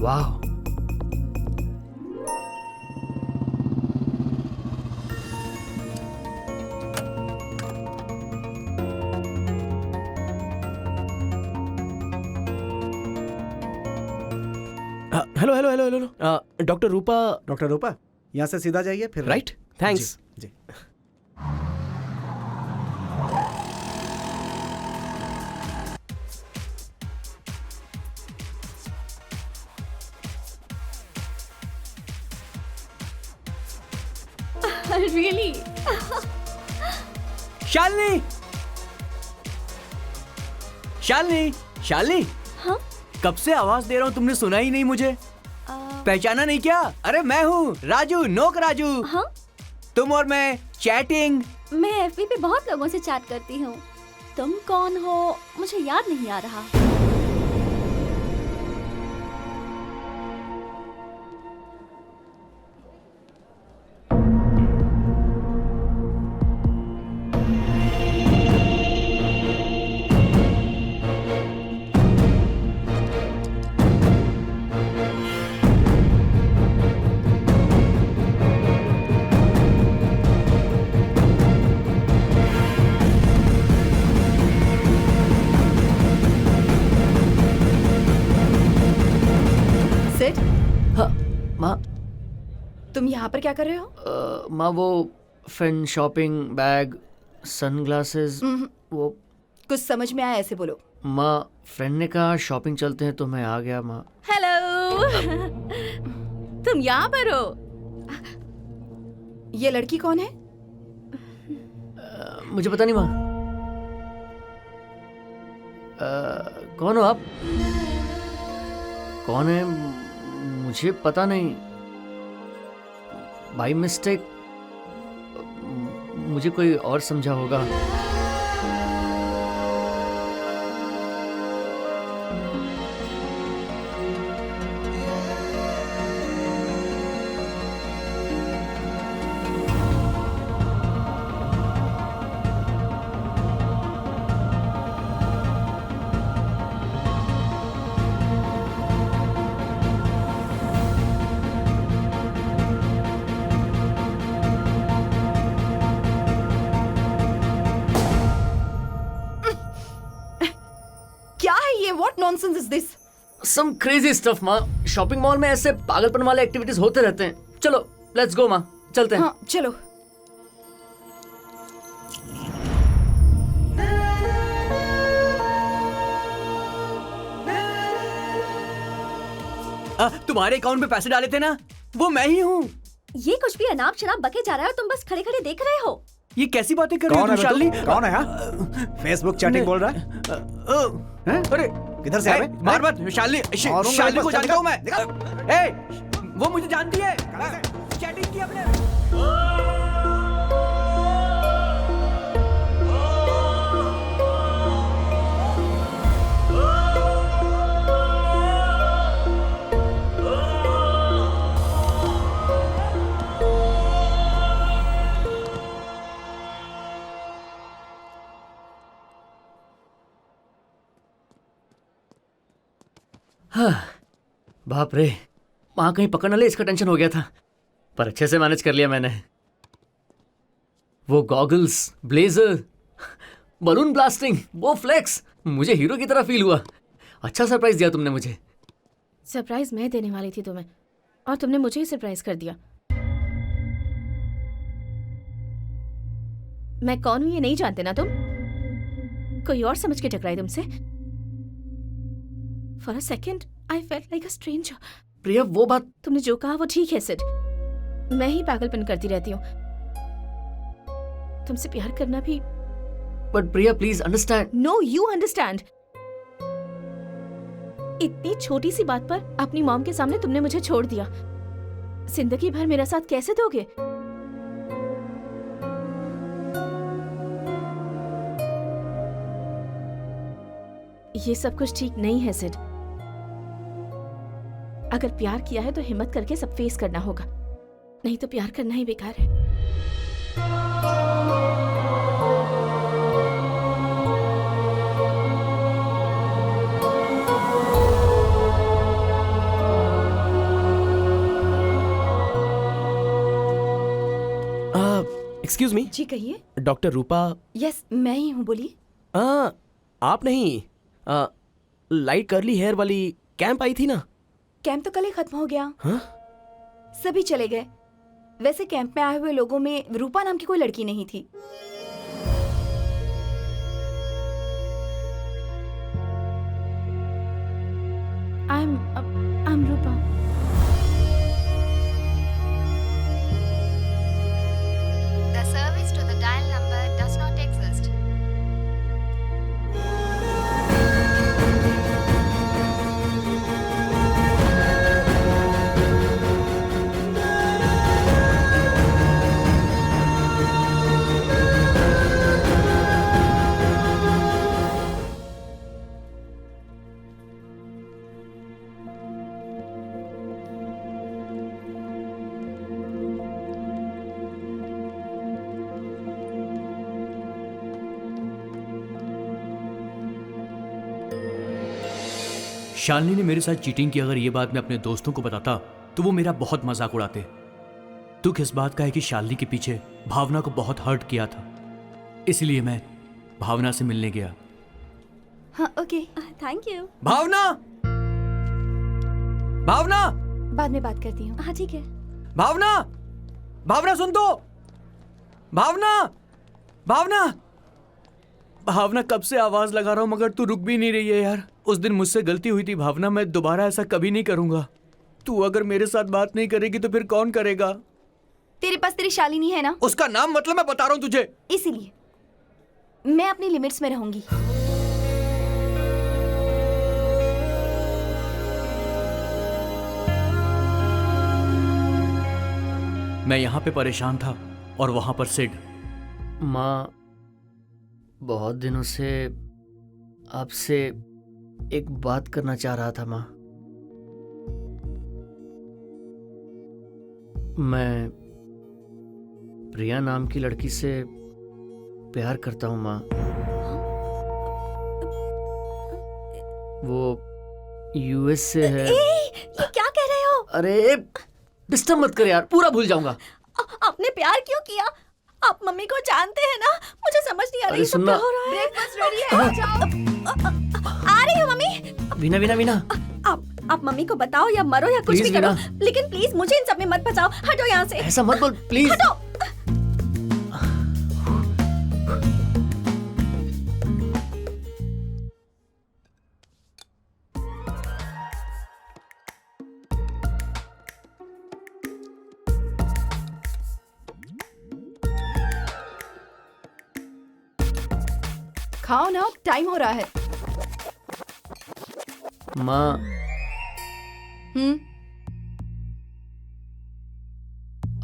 Wow. Hello hello hello hello, doctor Rupa. Doctor Rupa, यहाँ से सीधा जाइए फिर right, thanks. जी, जी। Really? Shalini, Shalini, Shalini. हाँ? कब से आवाज दे रहा हूँ, तुमने सुना ही नहीं मुझे। पहचाना नहीं क्या? अरे मैं हूँ राजू, नोक राजू। हाँ? तुम और मैं चैटिंग। मैं एफबी पे बहुत लोगों से चैट करती हूँ। तुम कौन हो मुझे याद नहीं आ रहा। तुम यहाँ पर क्या कर रहे हो? माँ वो फ्रेंड शॉपिंग बैग सनग्लासेस वो कुछ समझ में आया ऐसे बोलो। माँ फ्रेंड ने कहा शॉपिंग चलते हैं तो मैं आ गया माँ। हेलो तुम यहाँ पर हो? ये लड़की कौन है? मुझे पता नहीं माँ। कौन हो आप? कौन है मुझे पता नहीं। बाई मिस्टेक मुझे कोई और समझा होगा। What nonsense is this? Some crazy stuff माँ। शॉपिंग मॉल में ऐसे पागलपन वाले एक्टिविटीज होते रहते हैं। चलो लेट्स गो माँ, चलते हैं। हाँ चलो। तुम्हारे अकाउंट में पैसे डाले थे ना, वो मैं ही हूँ। ये कुछ भी अनाप शनाप बके जा रहा है और तुम बस खड़े खड़े देख रहे हो। ये कैसी बातें कर रही हो तुम शालिनी? कौन है हाँ? फेसबुक चैटिंग बोल रहा है? अरे किधर से आए? मार मत शालिनी। शालिनी को जानता हूँ मैं। वो मुझे जानती है। चैटिंग की अपने। हाँ, बाप रे, वहां कहीं पकड़ न ले इसका टेंशन हो गया था, पर अच्छे से मैनेज कर लिया मैंने। वो गॉगल्स, ब्लेजर, बलून ब्लास्टिंग, वो फ्लेक्स, मुझे हीरो की तरह फील हुआ। अच्छा सरप्राइज दिया तुमने मुझे। सरप्राइज मैं देने वाली थी तुम्हें और तुमने मुझे ही सरप्राइज कर दिया। मैं कौन हूं ये नहीं जानते ना तुम? कोई और समझ के टकराई तुमसे। For a second, I felt like a stranger. प्रिया वो बात तुमने जो कहा वो ठीक है सिड। मैं ही पागलपन करती रहती हूँ। तुमसे प्यार करना भी। But Priya please understand. No you understand. इतनी छोटी सी बात पर अपनी मॉम के सामने तुमने मुझे छोड़ दिया। जिंदगी भर मेरा साथ कैसे दोगे? ये सब कुछ ठीक नहीं है सिड। अगर प्यार किया है तो हिम्मत करके सब फेस करना होगा, नहीं तो प्यार करना ही बेकार है। Excuse me. जी कहिए। डॉक्टर रूपा? यस मैं ही हूँ, बोलिए। आप नहीं, लाइट कर्ली हेयर वाली कैंप आई थी ना? कैंप तो कल ही खत्म हो गया। हाँ? सभी चले गए। वैसे कैंप में आए हुए लोगों में रूपा नाम की कोई लड़की नहीं थी। I'm Rupa. The service to the dial number does not exist. Shalini ने मेरे साथ चीटिंग की। अगर ये बात मैं अपने दोस्तों को बताता तो वो मेरा बहुत मजाक उड़ाते। दुख इस बात का है कि शालिनी के पीछे भावना को बहुत हर्ट किया था, इसलिए मैं भावना से मिलने गया। हाँ ओके, थैंक यू। भावना, भावना, बाद में बात करती हूँ। हाँ ठीक है। भावना, भावना सुन तो, भावना, भावना, भावना कब से आवाज लगा रहा हूं मगर तू रुक भी नहीं रही है यार। उस दिन मुझसे गलती हुई थी भावना, मैं दोबारा ऐसा कभी नहीं करूंगा। तू अगर मेरे साथ बात नहीं करेगी तो फिर कौन करेगा? तेरे पास तेरी शालिनी है ना? उसका नाम मतलब मैं बता रहा हूं तुझे। इसीलिए मैं अपनी लिमिट्स में रहूंगी। मैं यहाँ पे परेशान था और वहां पर सिड। माँ, बहुत दिनों से आपसे एक बात करना चाह रहा था माँ। मैं प्रिया नाम की लड़की से प्यार करता हूँ माँ। वो यूएस से है। ये क्या कह रहे हो? अरे डिस्टर्ब मत कर यार, पूरा भूल जाऊंगा। आपने प्यार क्यों किया? आप मम्मी को जानते हैं ना? मुझे समझ नहीं आ रही अरे सब सुनना। क्या हो रहा है। ब्रेकफास्ट रेडी है, जाओ। आ रही हो मम्मी। वीना वीना वीना, आप मम्मी को बताओ या मरो या कुछ Please, भी करो, वीना। लेकिन प्लीज मुझे इन सब में मत फंसाओ। हटो यहाँ से। ऐसा मत बोल प्लीज। हटो। खाओ ना, टाइम हो रहा है। माँ,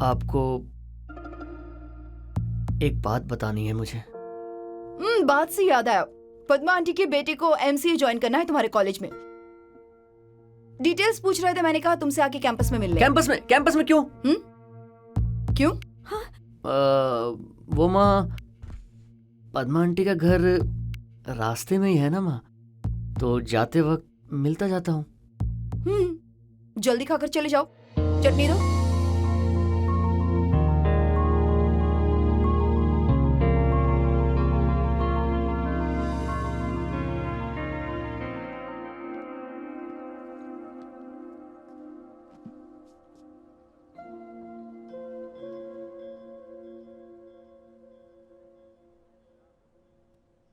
आपको एक बात बतानी है मुझे। बात से याद आया, पद्मा आंटी के बेटे को एमसीए ज्वाइन करना है तुम्हारे कॉलेज में। डिटेल्स पूछ रहे थे, मैंने कहा तुमसे आके कैंपस में मिल ले। कैंपस में क्यों? क्यों? वो माँ, पद्मा आंटी का घर रास्ते में ही है ना माँ, तो जाते वक्त मिलता जाता हूँ। जल्दी खाकर चले जाओ, चटनी दो।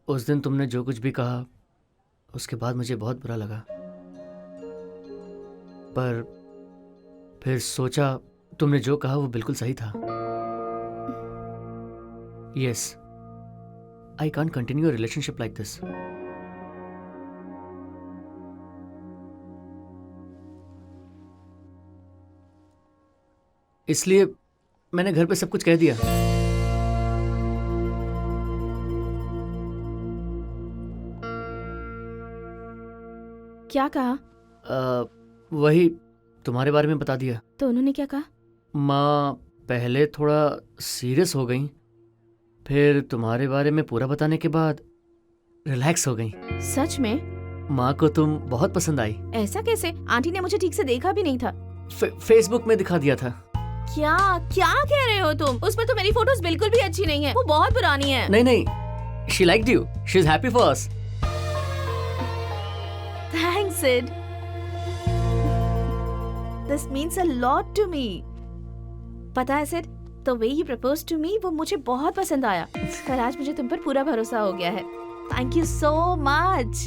उस दिन तुमने जो कुछ भी कहा उसके बाद मुझे बहुत बुरा लगा, पर फिर सोचा तुमने जो कहा वो बिल्कुल सही था। Yes, I can't continue a relationship like this. इसलिए मैंने घर पे सब कुछ कह दिया। क्या कहा? वही तुम्हारे बारे में बता दिया। तो उन्होंने क्या कहा? माँ पहले थोड़ा सीरियस हो गई, फिर तुम्हारे बारे में पूरा बताने के बाद रिलैक्स हो गई। सच में? माँ को तुम बहुत पसंद आई। ऐसा कैसे? आंटी ने मुझे ठीक से देखा भी नहीं था। फेसबुक में दिखा दिया था। क्या क्या कह रहे हो तुम? उसमें तो मेरी फोटोज बिल्कुल भी अच्छी नहीं है, वो बहुत पुरानी है। नहीं, she liked you, she is happy for us. Thanks, Sid. This means a lot to me. पता है Sid, the way you proposed to me वो मुझे बहुत पसंद आया। पर आज मुझे तुम पर पूरा भरोसा हो गया है। Thank you so much.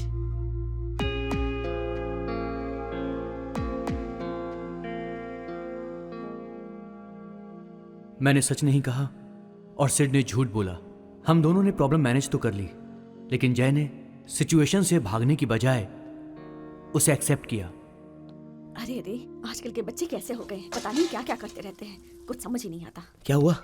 मैंने सच नहीं कहा और सिड ने झूठ बोला। हम दोनों ने प्रॉब्लम मैनेज तो कर ली, लेकिन जय ने सिचुएशन से भागने की बजाय उसे एक्सेप्ट किया। अरे अरे, आजकल के बच्चे कैसे हो गए हैं, पता नहीं क्या क्या करते रहते हैं, कुछ समझ ही नहीं आता। क्या हुआ?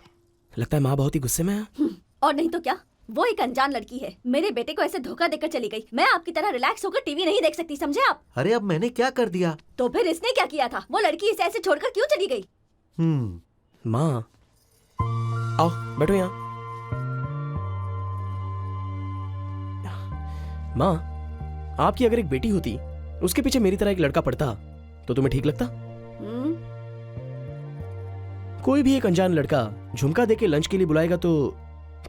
लगता है माँ बहुत ही गुस्से में है। और नहीं तो क्या, वो एक अनजान लड़की है, मेरे बेटे को ऐसे धोखा देकर चली गई। मैं आपकी तरह रिलैक्स होकर टीवी नहीं देख सकती, समझे आप? अरे अब मैंने क्या कर दिया? तो फिर इसने क्या किया था? वो लड़की इसे ऐसे छोड़कर क्यों चली गई? माँ आओ बैठो यहाँ। माँ, आपकी अगर एक बेटी होती, उसके पीछे मेरी तरह एक लड़का पड़ता, तो तुम्हें ठीक लगता? कोई भी एक अनजान लड़का झुमका देके लंच के लिए बुलाएगा तो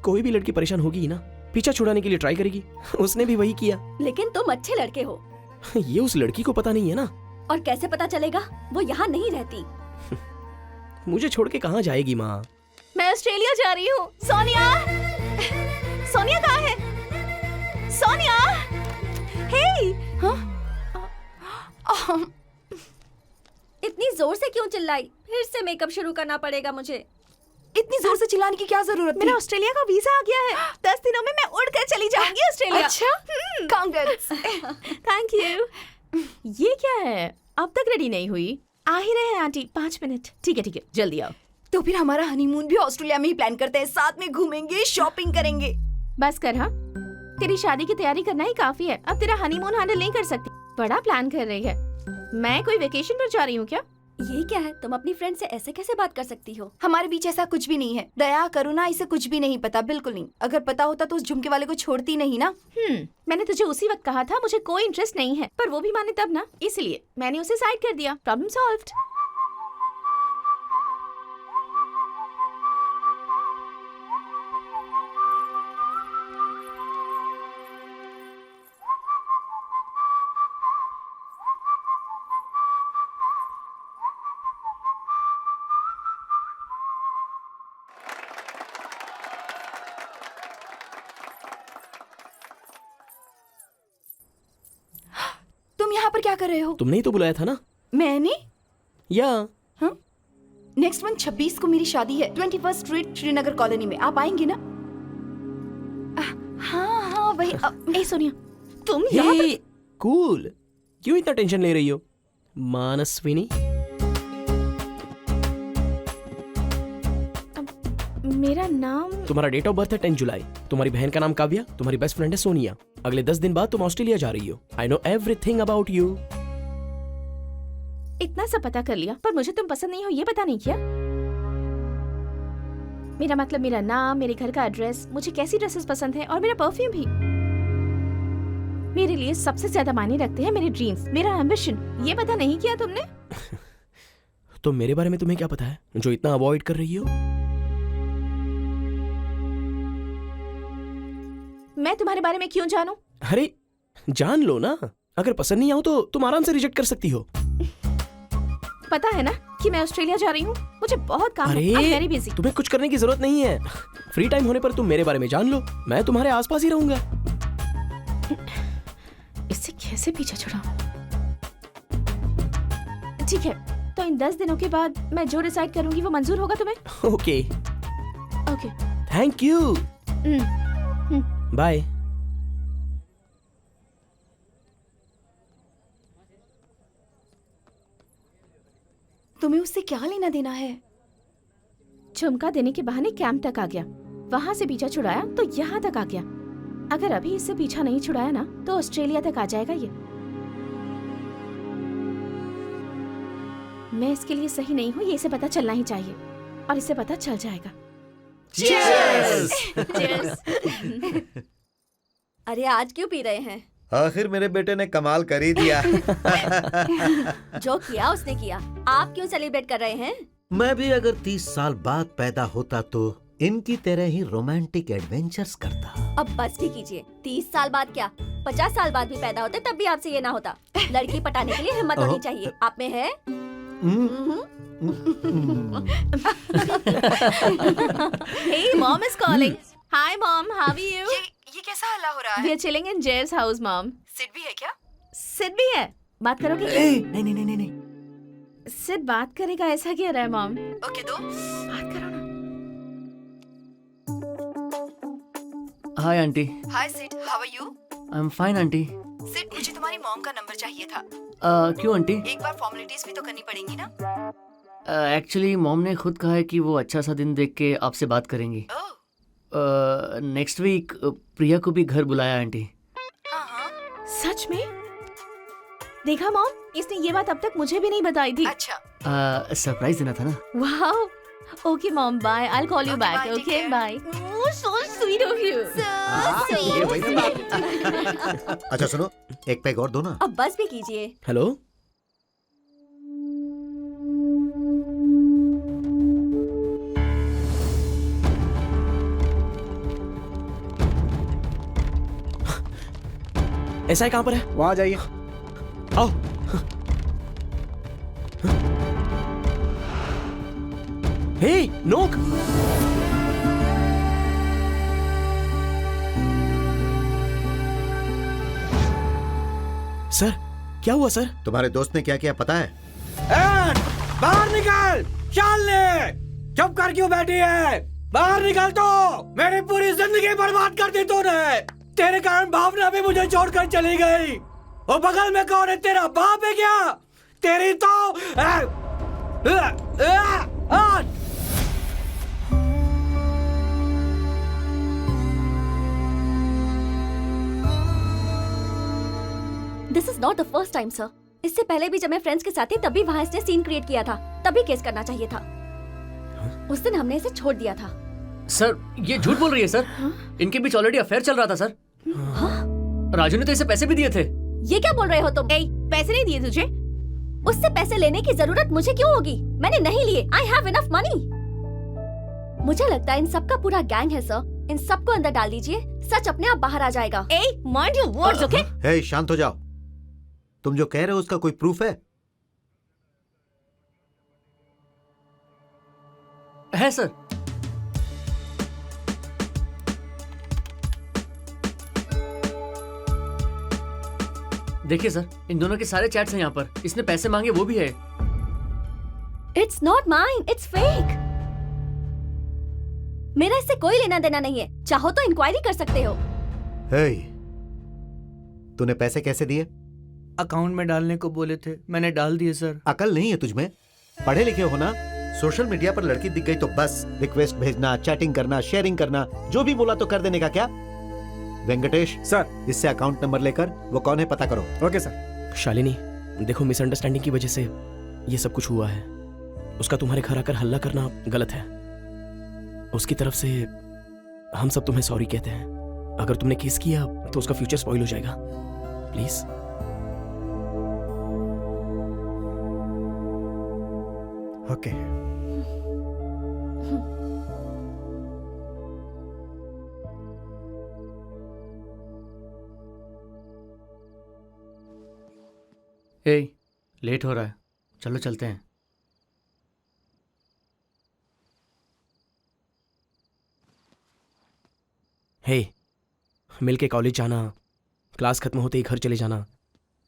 कोई भी लड़की परेशान होगी ही ना, पीछा छुड़ाने के लिए ट्राई करेगी। उसने भी वही किया। लेकिन तुम अच्छे लड़के हो। ये उस लड़की को पता नहीं है ना। और कैसे पता चलेगा? वो यहाँ नहीं रहती। मुझे छोड़ के कहाँ जाएगी माँ? मैं ऑस्ट्रेलिया जा रही हूँ। सोनिया, सोनिया कहाँ है? सोनिया, हे, इतनी जोर से क्यों चिल्लाई? फिर से मेकअप शुरू करना पड़ेगा मुझे। इतनी जोर से चिल्लाने की क्या जरूरत थी? मेरा ऑस्ट्रेलिया का वीजा आ गया है। 10 दिनों में मैं उड़कर चली जाऊंगी ऑस्ट्रेलिया। अच्छा, कांग्रेट्स। Thank you. ये क्या है? अब तक रेडी नहीं हुई? आ ही रहे हैं आंटी, 5 मिनट। ठीक है, जल्दी आओ। तो फिर हमारा हनीमून भी ऑस्ट्रेलिया में ही प्लान करते हैं, साथ में घूमेंगे, शॉपिंग करेंगे। बस कर। हाँ, तेरी शादी की तैयारी करना ही काफी है। अब तेरा हनीमून हैंडल नहीं कर सकती। बड़ा प्लान कर रही है। मैं कोई वेकेशन पर जा रही हूँ क्या? ये क्या है? तुम अपनी फ्रेंड से ऐसे कैसे बात कर सकती हो? हमारे बीच ऐसा कुछ भी नहीं है। दया करुणा, इसे कुछ भी नहीं पता, बिल्कुल नहीं। अगर पता होता तो उस झुमके वाले को छोड़ती नहीं ना। मैंने तुझे उसी वक्त कहा था मुझे कोई इंटरेस्ट नहीं है, पर वो भी माने तब ना, इसलिए मैंने उसे साइड कर दिया। Problem solved. तुम यहाँ पर क्या कर रहे हो? तुमने ही तो बुलाया था ना? मैंने? या नेक्स्ट मंथ 26 को मेरी शादी है 21st स्ट्रीट श्रीनगर कॉलोनी में। आप आएंगे ना? हाँ वही। ए सोनिया, तुम यहाँ पर? कूल। क्यों इतना टेंशन ले रही हो मानसविनी? मेरा नाम? तुम्हारा डेट ऑफ बर्थ है 10 जुलाई। तुम्हारी बहन का नाम काव्या। तुम्हारी बेस्ट फ्रेंड है सोनिया। अगले 10 दिन बाद तुम ऑस्ट्रेलिया जा रही हो। I know everything about you. इतना सब पता कर लिया, पर मुझे तुम पसंद नहीं हो ये पता नहीं किया। मेरा मतलब मेरा नाम, मेरे घर का एड्रेस, मुझे कैसी ड्रेसेस पसंद है और मेरा परफ्यूम भी। मेरे लिए सबसे ज्यादा मायने रखते हैं मेरे ड्रीम्स, मेरा एम्बिशन। ये पता नहीं किया तुमने? तो मेरे बारे में तुम्हें क्या पता है जो इतना अवॉइड कर रही हो? मैं तुम्हारे बारे में क्यों जानूं? अरे जान लो ना। अगर पसंद नहीं आओ तो तुम आराम से रिजेक्ट कर सकती हो। पता है ना कि मैं ऑस्ट्रेलिया जा रही हूँ। मुझे बहुत काम है। अरे I'm very busy। तुम्हें कुछ करने की जरूरत नहीं है। फ्री टाइम होने पर तुम मेरे बारे में जान लो। मैं तुम्हारे आसपास ही रहूंगा। इससे कैसे पीछा छुड़ाऊं? ठीक है, तो इन 10 दिनों के बाद मैं जो डिसाइड करूंगी वो मंजूर होगा तुम्हें? Okay. Okay. Thank you. Bye. तुम्हें उससे क्या लेना देना है? झुमका देने के बहाने कैंप तक आ गया, वहां से पीछा छुड़ाया तो यहाँ तक आ गया। अगर अभी इससे पीछा नहीं छुड़ाया ना तो ऑस्ट्रेलिया तक आ जाएगा ये। मैं इसके लिए सही नहीं हूँ, ये इसे पता चलना ही चाहिए, और इसे पता चल जाएगा। Cheers! अरे आज क्यों पी रहे हैं? आखिर मेरे बेटे ने कमाल कर ही दिया। जो किया उसने किया, आप क्यों सेलिब्रेट कर रहे हैं? मैं भी अगर 30 साल बाद पैदा होता तो इनकी तरह ही रोमांटिक एडवेंचर्स करता। अब बस भी कीजिए। 30 साल बाद क्या, 50 साल बाद भी पैदा होते तब भी आपसे ये ना होता। लड़की पटाने के लिए हिम्मत होनी चाहिए। आप में है? Hey, mom is calling. Hi, mom. How are you? ये कैसा हल्ला हो रहा We है? are chilling in Jer's house, mom. Sid भी है क्या? सिड भी है। बात करोगे? नहीं नहीं नहीं नहीं। सिड बात करेगा ऐसा क्या रहा है, मॉम? ओके दो। बात करो ना। Hi aunty. Hi Sid, how are you? I am fine aunty. Sid, मुझे तुम्हारी मॉम का नंबर चाहिए था। क्यों आंटी? एक बार फॉर्मेलिटीज भी तो करनी पड़ेंगी ना? एक्चुअली मॉम ने खुद कहा है कि वो अच्छा सा दिन देख के आपसे बात करेंगी। ओह, नेक्स्ट वीक प्रिया को भी घर बुलाया आंटी। हाँ। सच में? देखा मॉम, इसने ये बात अब तक मुझे भी नहीं बताई थी। अच्छा। सरप्राइज देना था ना। Wow. Okay mom, bye. I will call you Okay, back. bye, take okay care. Bye. Oh, so sweet of you. ये वही तो बात। अच्छा सुनो, एक पैग और दो ना। अब बस भी कीजिए। हेलो। ऐसा है, कहाँ पर है? वहां जाइए। आओ। हे नोक, सर क्या हुआ सर? तुम्हारे दोस्त ने क्या किया पता है? बाहर निकल! शालिनी, चुप कर क्यों बैठी है? बाहर निकल तो! मेरी पूरी जिंदगी बर्बाद कर दी तूने। तेरे कारण भावना भी मुझे छोड़कर चली गई। वो बगल में कौन है? तेरा बाप है क्या? तेरी तो this is not the first time sir. इससे पहले भी जब मैं फ्रेंड्स के साथ थी तब भी वहाँ इसने सीन क्रिएट किया था, तभी केस करना चाहिए था। उस दिन हमने इसे छोड़ दिया था। सर ये झूठ बोल रही है सर। इनके बीच ऑलरेडी अफेयर चल रहा था सर। राजू ने तो इसे पैसे भी दिए थे। ये क्या बोल रहे हो तुम? पैसे नहीं दिए तुझे? उससे पैसे लेने की जरूरत मुझे क्यों होगी? मैंने नहीं लिए। I have enough money. मुझे लगता है इन सबका पूरा गैंग है सर। इन सबको अंदर डाल दीजिए, सच अपने आप बाहर आ जाएगा। Mind your words, okay? Hey शांत हो जाओ। तुम जो कह रहे हो उसका कोई प्रूफ है? है सर। देखिए सर, इन दोनों के सारे चैट्स हैं यहाँ पर। इसने पैसे मांगे वो भी है। It's not mine, it's fake. मेरा इससे कोई लेना देना नहीं है। चाहो तो इंक्वायरी कर सकते हो। हे, तूने पैसे कैसे दिए? अकाउंट में डालने को बोले थे, मैंने डाल दिए सर। अकल नहीं है तुझमें? पढ़े लिखे हो ना? सोशल मीडिया पर लड़की दिख गई तो बस रिक्वेस्ट भेजना, चैटिंग करना, शेयरिंग करना, जो भी बोला तो कर देने का क्या? वेंकटेश सर, इससे अकाउंट नंबर लेकर वो कौन है पता करो। Okay sir. शालिनी देखो, मिसअंडरस्टैंडिंग की वजह से ये सब कुछ हुआ है। उसका तुम्हारे घर आकर हल्ला करना गलत है। उसकी तरफ से हम सब तुम्हें सॉरी कहते हैं। अगर तुमने किस किया तो उसका फ्यूचर स्पॉइल हो जाएगा। प्लीज। ओके। ए, लेट हो रहा है, चलो चलते हैं। हे, मिलके कॉलेज जाना, क्लास खत्म होते ही घर चले जाना,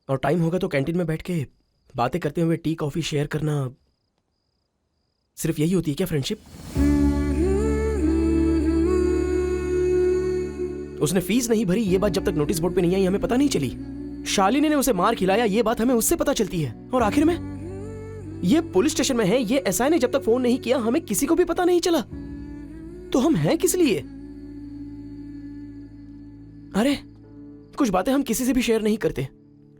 और टाइम होगा तो कैंटीन में बैठ के बातें करते हुए टी कॉफी शेयर करना, सिर्फ यही होती है क्या फ्रेंडशिप? उसने फीस नहीं भरी ये बात जब तक नोटिस बोर्ड पे नहीं आई हमें पता नहीं चली। शालिनी ने उसे मार खिलाया ये बात हमें उससे पता चलती है, और आखिर में ये पुलिस स्टेशन में है, ये एसआई ने जब तक फोन नहीं किया हमें किसी को भी पता नहीं चला। तो हम हैं किस लिए? अरे कुछ बातें हम किसी से भी शेयर नहीं करते,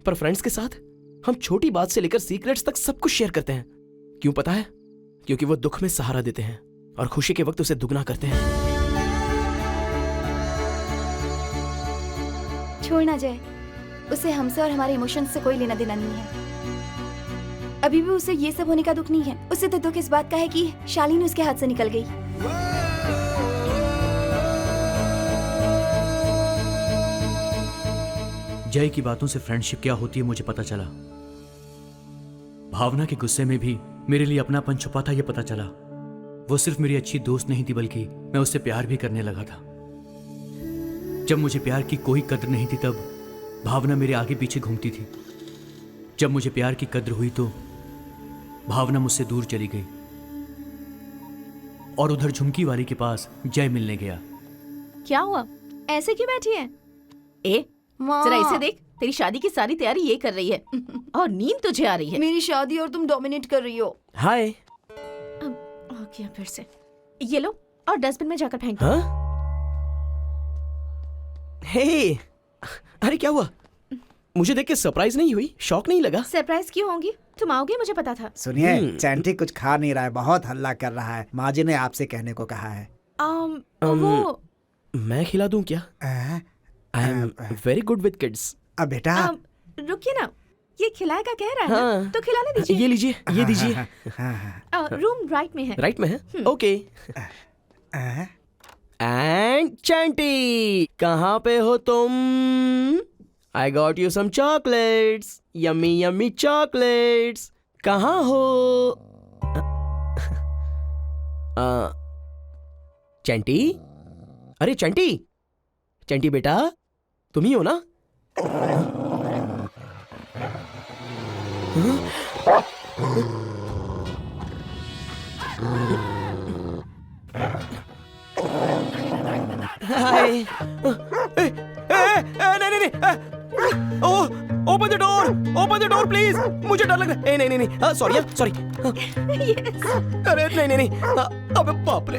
पर फ्रेंड्स के साथ हम छोटी बात से लेकर सीक्रेट्स तक सब कुछ शेयर करते हैं। क्यों पता है? क्योंकि वो दुख में सहारा देते हैं और खुशी के वक्त उसे दुगना करते हैं। छोड़ना जाए, उसे हमसे और हमारे इमोशंस से कोई लेना देना नहीं है। अभी भी उसे ये सब होने का दुख नहीं है। उसे तो दुख इस बात का है कि शालिनी उसके हाथ से निकल गई। जय की बातों से फ्रेंडशिप क्या होती है मुझे पता चला। भावना के गुस्से में भी मेरे लिए अपनापन छुपा था, यह पता चला। वो सिर्फ मेरी अच्छी दोस्त नहीं थी बल्कि मैं उससे प्यार भी करने लगा था। जब मुझे प्यार की कोई कद्र नहीं थी तब भावना मेरे आगे पीछे घूमती थी। जब मुझे प्यार की कद्र हुई तो भावना मुझसे दूर चली गई और उधर झुमकी वाली के पास जय मिलने गया। क्या हुआ? ऐसे क्यों बैठी है? जरा इसे देख, तेरी शादी की सारी तैयारी ये कर रही है और नींद तुझे आ रही है। मेरी शादी और तुम डोमिनेट कर रही हो। हाय। ओके, फिर से ये लो और डस्टबिन में जाकर फेंक दो। हाँ? हे, अरे क्या हुआ? मुझे देख के सरप्राइज नहीं हुई? शॉक नहीं लगा? सरप्राइज क्यों होंगी? तुम आओगे मुझे पता था। सुनिए, चैंटी कुछ खा नहीं रहा है, बहुत हल्ला कर रहा है। माँ जी ने आपसे कहने को कहा है। वो मैं खिला दूं क्या? I am very good with kids. अब बेटा रुकिए ना, ये खिलाएगा कह रहा है हाँ। ना, तो खिलाने दीजिए। ये लीजिए, ये दीजिए। रूम राइट में है। राइट में है? ओके। एंड चैंटी, कहाँ पे हो तुम? I got you some chocolates, yummy yummy chocolates. कहाँ हो? चंटी, अरे चंटी, चंटी बेटा, तुम ही हो ना? हाय। नहीं, ओपन द डोर प्लीज, मुझे डर लग रहा है। नहीं, सॉरी। अरे नहीं, अबे बाप रे,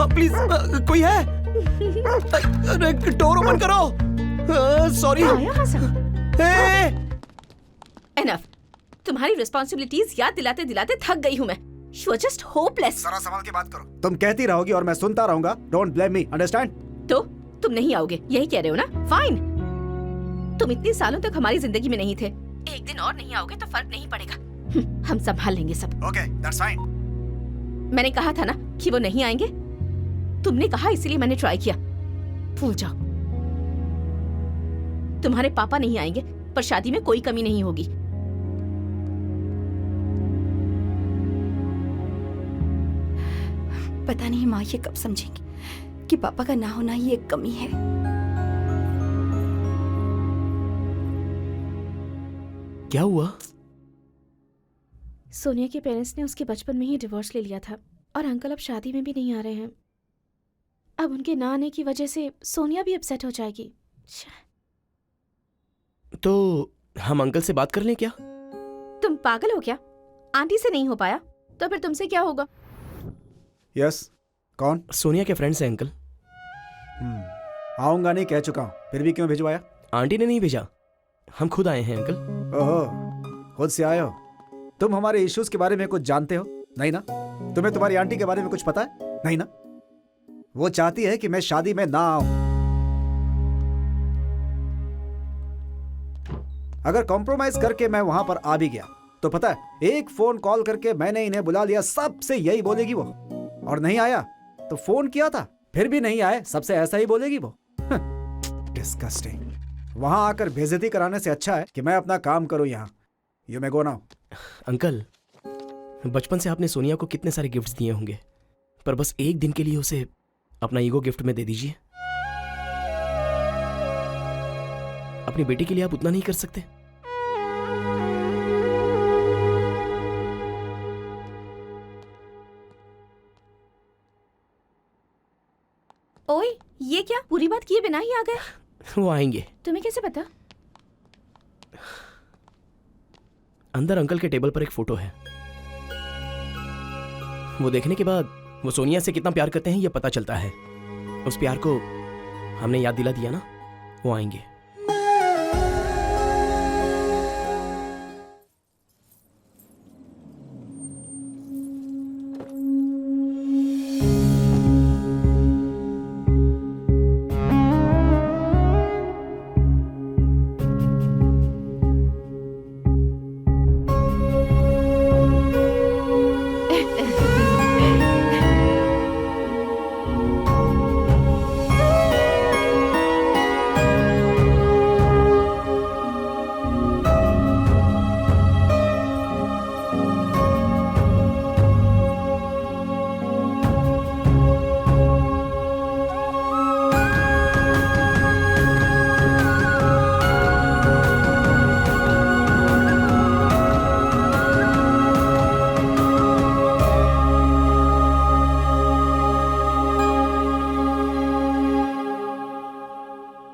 प्लीज कोई है? अरे डोर ओपन करो। सॉरी। एनफ, तुम्हारी रिस्पॉन्सिबिलिटीज याद दिलाते दिलाते थक गई हूँ मैं। You are just hopeless. जरा संभाल के बात करो। तुम कहती रहोगी और मैं सुनता रहूंगा। Don't blame me, understand? तो तुम नहीं आओगे, यही कह रहे हो ना? फाइन। तुम इतने सालों तक हमारी जिंदगी में नहीं थे, एक दिन और नहीं आओगे तो फर्क नहीं पड़ेगा। हम संभाल लेंगे सब। Okay, that's fine. मैंने कहा था ना कि वो नहीं आएंगे। तुमने कहा इसलिए मैंने ट्राई किया। भूल जाओ। तुम्हारे पापा नहीं आएंगे पर शादी में कोई कमी नहीं होगी। पता नहीं माँ ये कब समझेंगी कि पापा का ना होना ही एक कमी है। क्या हुआ? सोनिया के पेरेंट्स ने उसके बचपन में ही डिवोर्स ले लिया था और अंकल अब शादी में भी नहीं आ रहे हैं। अब उनके ना आने की वजह से सोनिया भी अपसेट हो जाएगी। तो हम अंकल से बात कर लें क्या? तुम पागल हो क्या? आंटी से नहीं हो पाया तो फिर तुमसे क्या होगा? यस, कौन? सोनिया के फ्रेंड्स हैं अंकल। आऊंगा नहीं कह चुका हूँ, फिर भी क्यों भिजवाया? आंटी ने नहीं भेजा, हम खुद आए हैं अंकल। ओहो, खुद से आए हो? तुम हमारे इश्यूज के बारे में कुछ जानते हो? नहीं ना? तुम्हें तुम्हारी आंटी के बारे में कुछ पता है? नहीं ना? वो चाहती है कि मैं शादी में ना आऊं। अगर कॉम्प्रोमाइज करके मैं वहां पर आ भी गया तो पता है, एक फोन कॉल करके मैंने इन्हें बुला लिया, सबसे यही बोलेगी वो। और नहीं आया तो फोन किया था, फिर भी नहीं आए, सबसे ऐसा ही बोलेगी वो। डिस्गस्टिंग। वहां आकर बेइज्जती कराने से अच्छा है कि मैं अपना काम करूं यहाँ। You may go now. Uncle, बचपन से आपने सोनिया को कितने सारे गिफ्ट्स दिए होंगे, पर बस एक दिन के लिए उसे अपना ईगो गिफ्ट में दे दीजिए। अपनी बेटी के लिए आप उतना नहीं कर सकते? ओए, ये क्या? पूरी बात किए बिना ही आ गए? वो आएंगे। तुम्हें कैसे पता? अंदर अंकल के टेबल पर एक फोटो है। वो देखने के बाद वो सोनिया से कितना प्यार करते हैं ये पता चलता है। उस प्यार को हमने याद दिला दिया ना, वो आएंगे।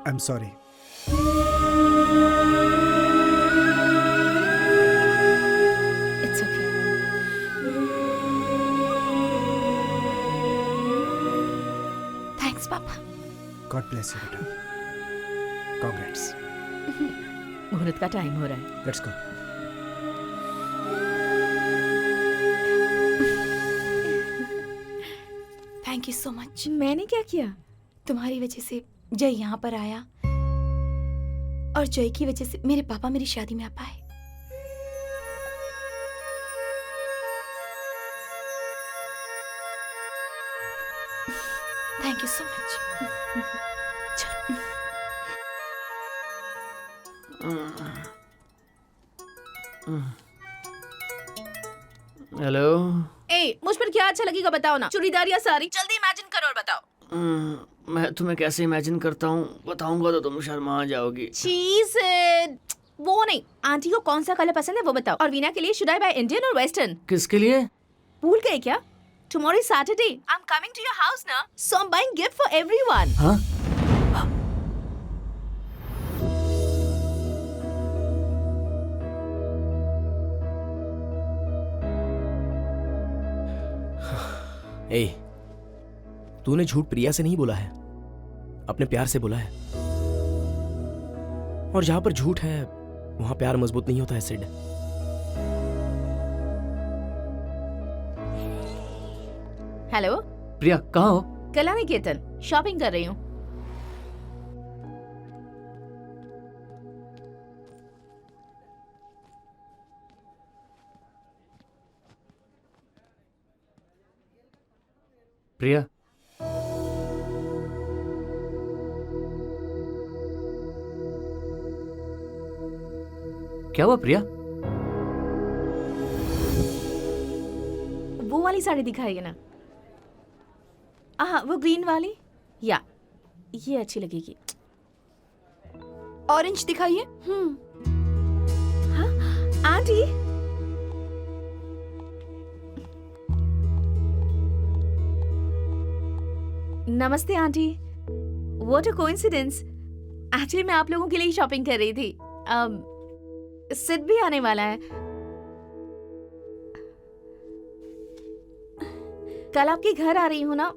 I'm sorry. It's okay. Thanks पापा। God bless you, बेटा. Congrats. मुहूर्त का टाइम हो रहा है। Let's go. Thank you so much. मैंने क्या किया? तुम्हारी वजह से जय यहाँ पर आया और जय की वजह से मेरे पापा मेरी शादी में आ पाए। Thank you so much. Hello. ए, मुझ पर क्या अच्छा लगेगा बताओ ना? चूड़ीदार या साड़ी? जल्दी मैं तुम्हें कैसे इमेजिन करता हूँ बताऊंगा तो तुम शर्मा जाओगी। चीज वो नहीं, आंटी को कौन सा कलर पसंद है वो बताओ। और वीना के लिए शुड आई बाय इंडियन और वेस्टर्न? किसके लिए? भूल गए क्या? Tomorrow is Saturday, I am coming to your house ना, so I am buying gift for everyone. हाँ? ए, तूने झूठ प्रिया से नहीं बोला है, अपने प्यार से बोला है। और जहां पर झूठ है वहां प्यार मजबूत नहीं होता है सिड। हेलो प्रिया, कहाँ हो? कला निकेतन, शॉपिंग कर रही हूँ। प्रिया, क्या हुआ प्रिया? वो वाली साड़ी दिखाइए ना। वो ग्रीन वाली, या ये अच्छी लगेगी। ऑरेंज दिखाइए। हाँ आंटी, नमस्ते aunty. What a coincidence. Actually मैं आप लोगों के लिए शॉपिंग कर रही थी। सिड भी आने वाला है। कल आपके घर आ रही हूँ ना,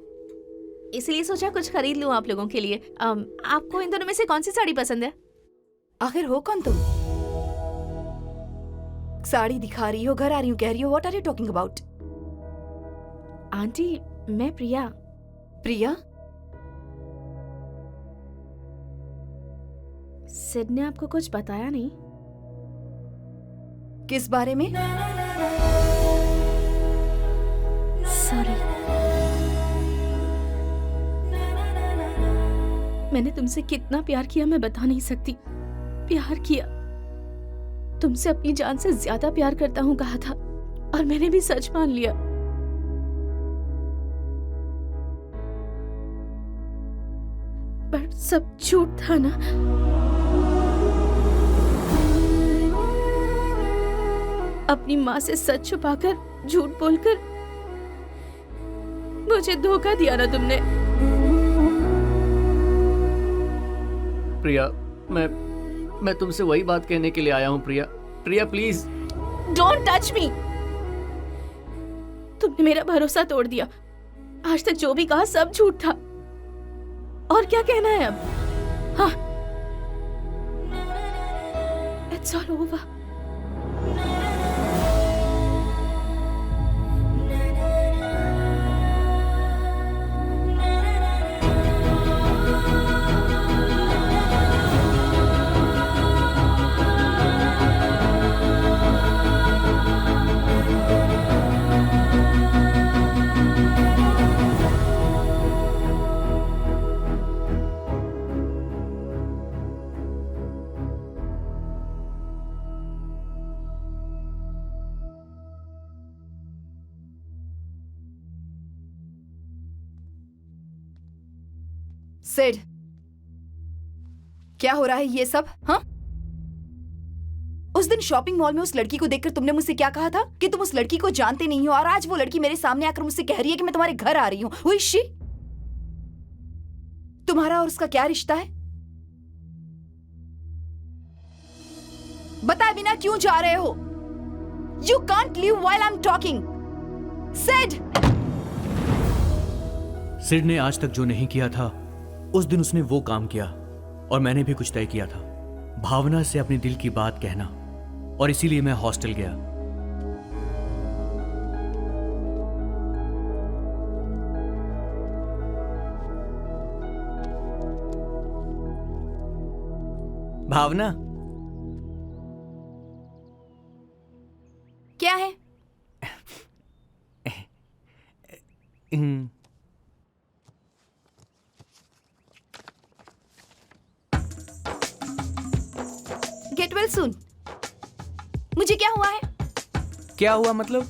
इसलिए सोचा कुछ खरीद लूं आप लोगों के लिए। आपको इन दोनों में से कौन सी साड़ी पसंद है? आखिर हो कौन तुम? साड़ी दिखा रही हो, घर आ रही हूँ कह रही हो। What are you talking about? Aunty मैं प्रिया। प्रिया? सिड ने आपको कुछ बताया नहीं? किस बारे में? सॉरी, मैंने तुमसे कितना प्यार किया मैं बता नहीं सकती। प्यार किया, तुमसे अपनी जान से ज्यादा प्यार करता हूँ कहा था, और मैंने भी सच मान लिया। पर सब झूठ था ना। अपनी माँ से सच छुपाकर, झूठ बोलकर मुझे धोखा दिया ना तुमने। प्रिया, मैं तुमसे वही बात कहने के लिए आया हूँ प्रिया। प्रिया प्लीज डोंट टच मी। तुमने मेरा भरोसा तोड़ दिया। आज तक जो भी कहा सब झूठ था। और क्या कहना है अब? हाँ, इट्स ऑल ओवर। सिड, क्या हो रहा है ये सब? हाँ, उस दिन शॉपिंग मॉल में उस लड़की को देखकर तुमने मुझसे क्या कहा था कि तुम उस लड़की को जानते नहीं हो, और आज वो लड़की मेरे सामने आकर मुझसे कह रही है कि मैं तुम्हारे घर आ रही हूं। Who is she? तुम्हारा और उसका क्या रिश्ता है? बताए बिना क्यों जा रहे हो? You can't leave while I'm talking. Sid! Sid ने आज तक जो नहीं किया था, उस दिन उसने वो काम किया, और मैंने भी कुछ तय किया था, भावना से अपने दिल की बात कहना, और इसीलिए मैं हॉस्टल गया। भावना, क्या है? Get well soon. मुझे क्या हुआ है? क्या हुआ मतलब?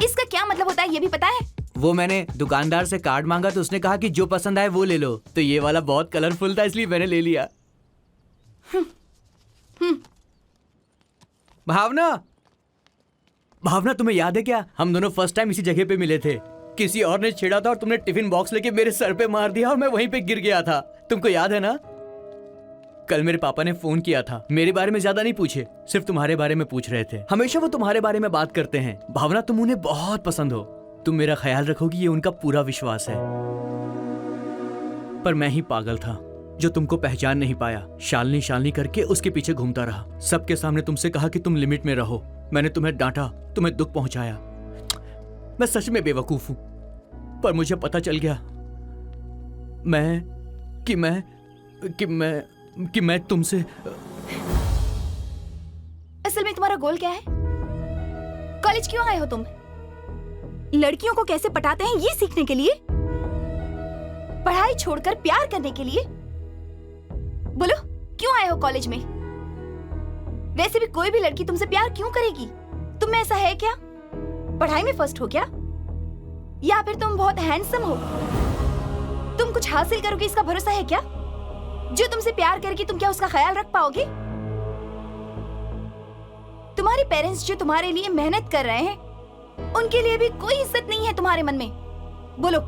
इसका क्या मतलब होता है ये भी पता है? वो मैंने दुकानदार से कार्ड मांगा तो उसने कहा कि जो पसंद आए वो ले लो, तो ये वाला बहुत कलरफुल था इसलिए मैंने ले लिया। भावना, भावना तुम्हें याद है क्या, हम दोनों फर्स्ट टाइम इसी जगह पे मिले थे। किसी और ने छेड़ा था और तुमने टिफिन बॉक्स लेके मेरे सर पे मार दिया और मैं वहीं पे गिर गया था। तुमको याद है ना? कल मेरे पापा ने फोन किया था, मेरे बारे में ज्यादा नहीं पूछे, सिर्फ तुम्हारे बारे में पूछ रहे थे। हमेशा वो तुम्हारे बारे में बात करते हैं। भावना, तुम उन्हें बहुत पसंद हो, तुम मेरा ख्याल रखोगी ये उनका पूरा विश्वास है। पर मैं ही पागल था जो तुमको पहचान नहीं पाया। शालिनी शालिनी करके उसके पीछे घूमता रहा। सबके सामने तुमसे कहा कि तुम लिमिट में रहो। मैंने तुम्हें डांटा, तुम्हें दुख पहुंचाया। मैं सच में बेवकूफ हूं, पर मुझे पता चल गया कि मैं तुमसे। असल में तुम्हारा गोल क्या है? कॉलेज क्यों आए हो तुम? लड़कियों को कैसे पटाते हैं ये सीखने के लिए? पढ़ाई छोड़कर प्यार करने के लिए? बोलो, क्यों आए हो कॉलेज में? वैसे भी कोई भी लड़की तुमसे प्यार क्यों करेगी? तुम में ऐसा है क्या? पढ़ाई में फर्स्ट हो क्या? या फिर तुम बहुत हैंडसम हो? तुम कुछ हासिल करोगे इसका भरोसा है क्या? जो तुमसे प्यार करेगी तुम क्या उसका ख्याल रख पाओगे? तुम्हारे पेरेंट्स जो तुम्हारे लिए मेहनत कर रहे हैं उनके लिए भी कोई इज्जत नहीं है तुम्हारे मन में। बोलो,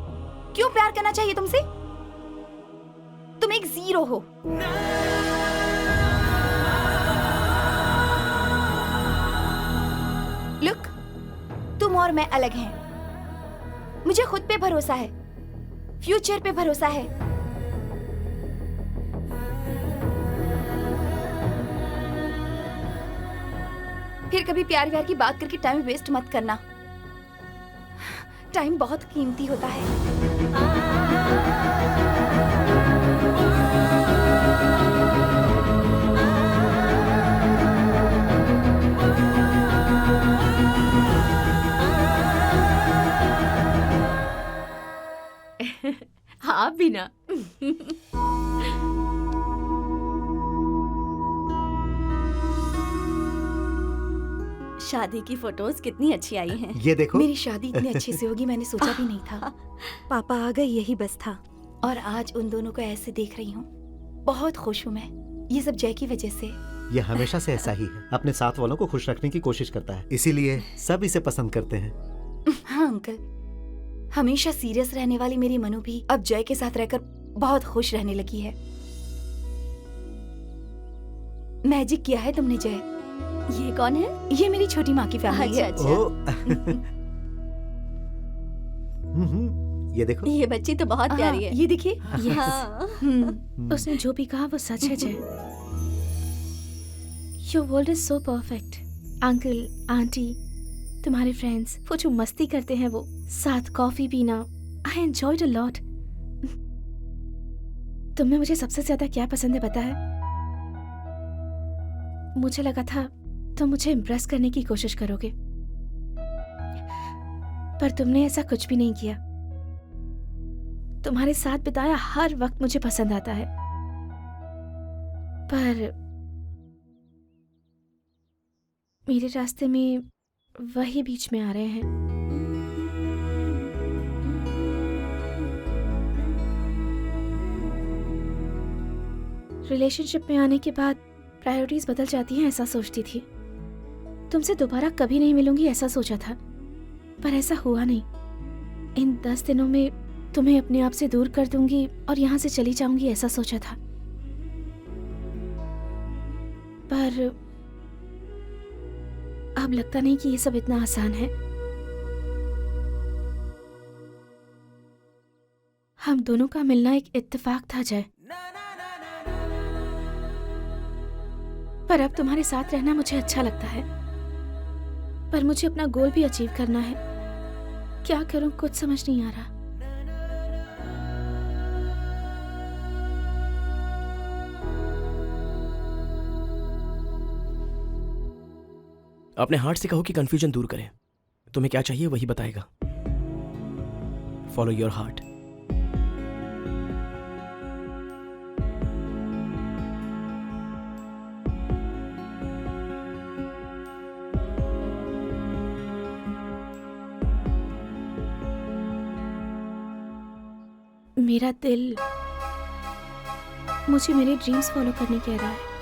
क्यों प्यार करना चाहिए तुमसे? तुम एक जीरो हो। लुक, तुम और मैं अलग हैं। मुझे खुद पे भरोसा है, फ्यूचर पे भरोसा है। फिर कभी प्यार व्यार की बात करके टाइम वेस्ट मत करना। टाइम बहुत कीमती होता है। हाँ बिना। शादी की फोटोज कितनी अच्छी आई हैं। ये देखो। मेरी शादी इतने अच्छे से होगी मैंने सोचा भी नहीं था। पापा आ गए यही बस था, और आज उन दोनों को ऐसे देख रही हूँ। बहुत खुश हूँ मैं, ये सब जय की वजह से। ये हमेशा से ऐसा ही है, अपने साथ वालों को खुश रखने की कोशिश करता है, इसीलिए सब इसे पसंद करते हैं। हाँ अंकल, हमेशा सीरियस रहने वाली मेरी मनु भी अब जय के साथ रहकर बहुत खुश रहने लगी है। मैजिक किया है तुमने जय। ये कौन है? ये मेरी छोटी माँ की फैमिली है। अच्छा। ये देखो। ये बच्ची तो बहुत प्यारी है। ये देखिए। हाँ। उसने जो भी कहा वो सच है जय। Your world is so perfect. Uncle, aunty, तुम्हारे फ्रेंड्स, वो जो मस्ती करते हैं वो, साथ कॉफी पीना, I enjoyed a lot. तुम्हें मुझे सबसे ज्यादा क्या पसंद है पता है? मुझे लगा था तुम मुझे इम्प्रेस करने की कोशिश करोगे, पर तुमने ऐसा कुछ भी नहीं किया। तुम्हारे साथ बिताया हर वक्त मुझे पसंद आता है, पर मेरे रास्ते में वही बीच में आ रहे हैं। रिलेशनशिप में आने के बाद प्रायोरिटीज बदल जाती हैं, ऐसा सोचती थी। तुमसे दोबारा कभी नहीं मिलूंगी ऐसा सोचा था, पर ऐसा हुआ नहीं। इन 10 दिनों में तुम्हें अपने आप से दूर कर दूंगी और यहाँ से चली जाऊंगी ऐसा सोचा था, पर अब लगता नहीं कि ये सब इतना आसान है। हम दोनों का मिलना एक इत्तेफाक था जय, पर अब तुम्हारे साथ रहना मुझे अच्छा लगता है। पर मुझे अपना गोल भी अचीव करना है। क्या करूं कुछ समझ नहीं आ रहा। अपने हार्ट से कहो कि कंफ्यूजन दूर करें। तुम्हें क्या चाहिए वही बताएगा। Follow your heart. मेरा दिल मुझे मेरे ड्रीम्स फॉलो करने कह रहा है।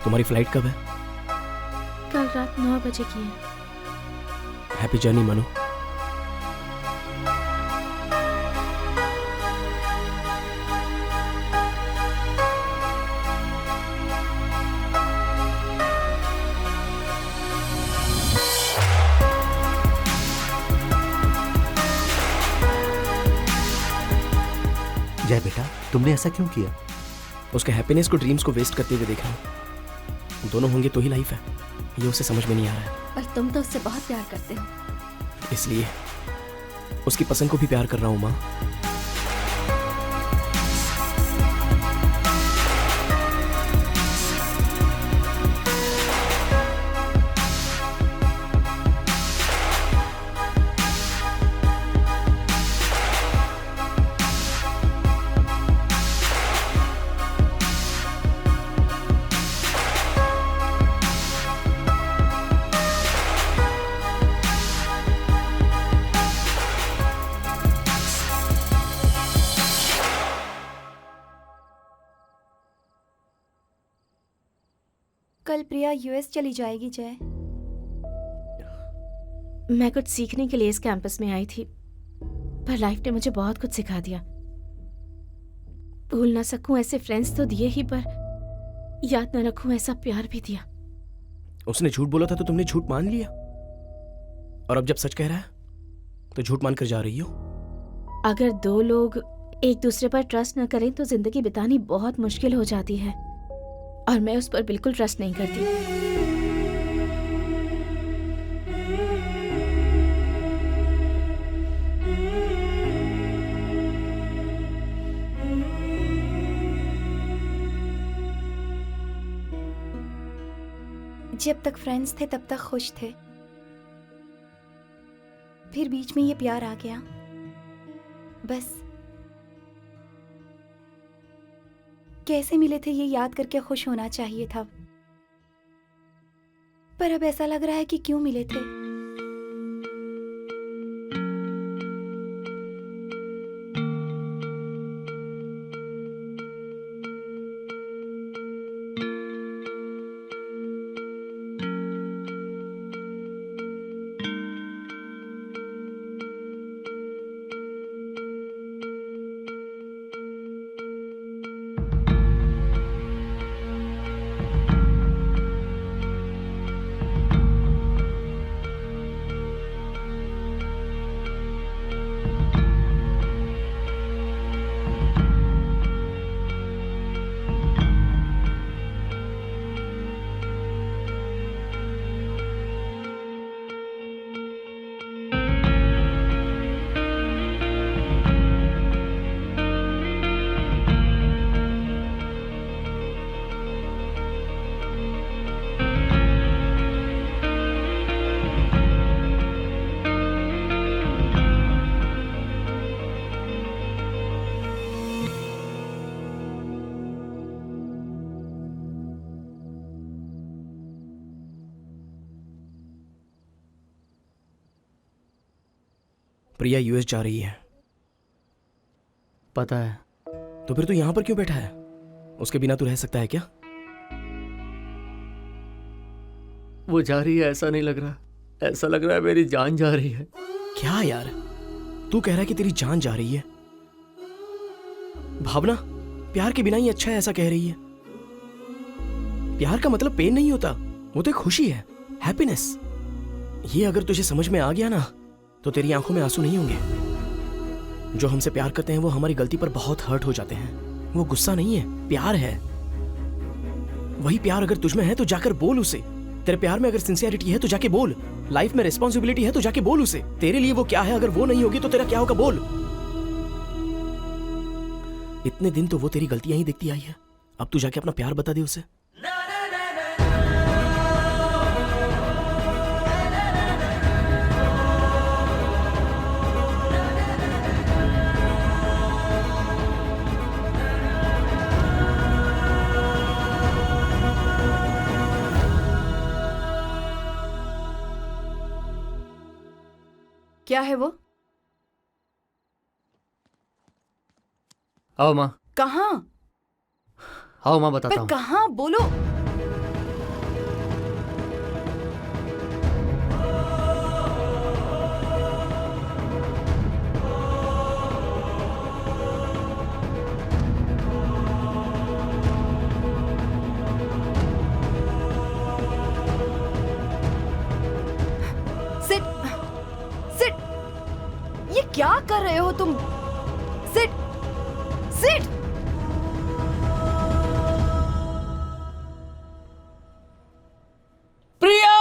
तुम्हारी फ्लाइट कब है? कल रात 9 बजे की है। Happy journey Manu. जय बेटा, तुमने ऐसा क्यों किया? उसके हैप्पीनेस को, ड्रीम्स को वेस्ट करते हुए देख रहा हूँ। दोनों होंगे तो ही लाइफ है, ये उसे समझ में नहीं आ रहा है। पर तुम तो उससे बहुत प्यार करते हो। इसलिए उसकी पसंद को भी प्यार कर रहा हूँ माँ। कल प्रिया यूएस चली जाएगी जय। मैं कुछ सीखने के लिए इस कैंपस में आई थी, पर लाइफ ने मुझे बहुत कुछ सिखा दिया। भूल ना सकूं ऐसे फ्रेंड्स तो दिए ही, पर याद ना रखूं ऐसा प्यार भी दिया। उसने झूठ बोला था तो तुमने झूठ मान लिया, और अब जब सच कह रहा है तो झूठ मानकर जा रही हो। अगर दो लोग एक दूसरे पर ट्रस्ट न करें तो जिंदगी बितानी बहुत मुश्किल हो जाती है, और मैं उस पर बिल्कुल ट्रस्ट नहीं करती। जब तक फ्रेंड्स थे तब तक खुश थे, फिर बीच में ये प्यार आ गया। बस कैसे मिले थे ये याद करके खुश होना चाहिए था, पर अब ऐसा लग रहा है कि क्यों मिले थे। प्रिया यूएस जा रही है। पता है। तो फिर तू यहां पर क्यों बैठा है? उसके बिना तू रह सकता है क्या? वो जा रही है ऐसा नहीं लग रहा, ऐसा लग रहा है मेरी जान जा रही है। क्या यार, तू कह रहा है कि तेरी जान जा रही है? भावना प्यार के बिना ही अच्छा है ऐसा कह रही है। प्यार का मतलब पेन नहीं होता, वो तो एक खुशी है, हैप्पीनेस। ये अगर तुझे समझ में आ गया ना तो तेरी आंखों में आंसू नहीं होंगे। जो हमसे प्यार करते हैं वो हमारी गलती पर बहुत हर्ट हो जाते हैं। वो गुस्सा नहीं है, प्यार है। वही प्यार अगर तुझ में है तो जाकर बोल उसे। तेरे प्यार में अगर सिंसियरिटी है तो जाके बोल। लाइफ में रिस्पॉन्सिबिलिटी है तो जाके बोल उसे। तेरे लिए वो क्या है, अगर वो नहीं होगी तो तेरा क्या होगा, बोल। इतने दिन तो वो तेरी गलतियां ही देखती आई है, अब तू जाके अपना प्यार बता दे उसे। क्या क्या है वो? आओ माँ, कहाँ? आओ माँ, बताता पर हूँ। कहाँ बोलो? सिट, सिट, ये क्या कर रहे हो तुम? Sit, sit. प्रिया!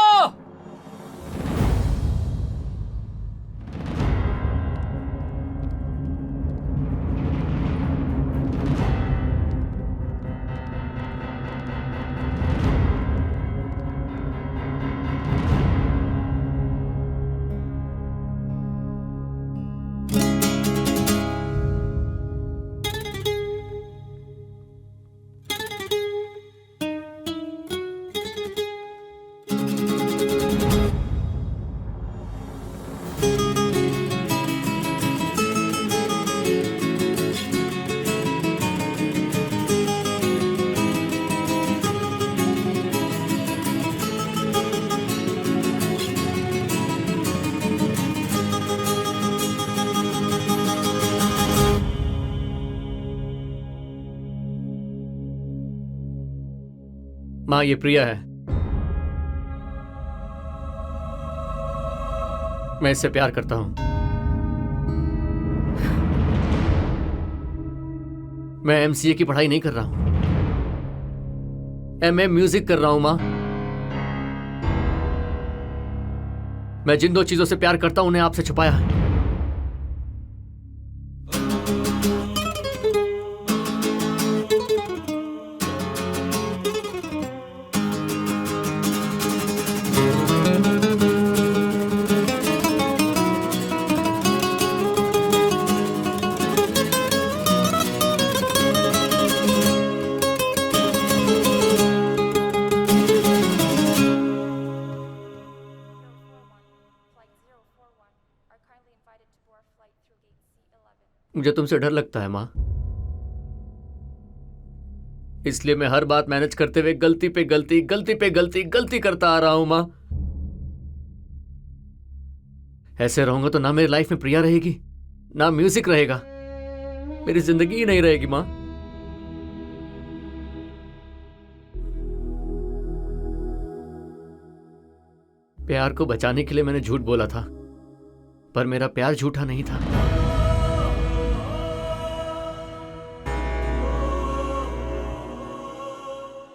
माँ, ये प्रिया है। मैं इससे प्यार करता हूं। मैं एमसीए की पढ़ाई नहीं कर रहा हूं, एमए म्यूजिक कर रहा हूं। माँ, मैं जिन दो चीजों से प्यार करता हूं उन्हें आपसे छुपाया है। मुझे तुमसे डर लगता है माँ, इसलिए मैं हर बात मैनेज करते हुए गलती पे गलती, गलती पे गलती, गलती करता आ रहा हूं। माँ, ऐसे रहूंगा तो ना मेरी लाइफ में प्रिया रहेगी, ना म्यूजिक रहेगा, मेरी जिंदगी ही नहीं रहेगी। माँ, प्यार को बचाने के लिए मैंने झूठ बोला था, पर मेरा प्यार झूठा नहीं था।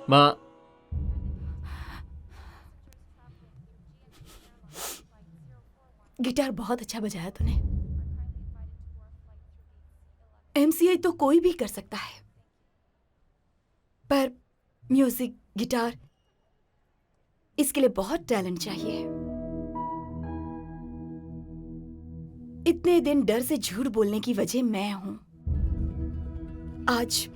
माँ, गिटार बहुत अच्छा बजाया तूने। एमसीए तो कोई भी कर सकता है, पर म्यूजिक, गिटार, इसके लिए बहुत टैलेंट चाहिए। इतने दिन डर से झूठ बोलने की वजह मैं हूं। आज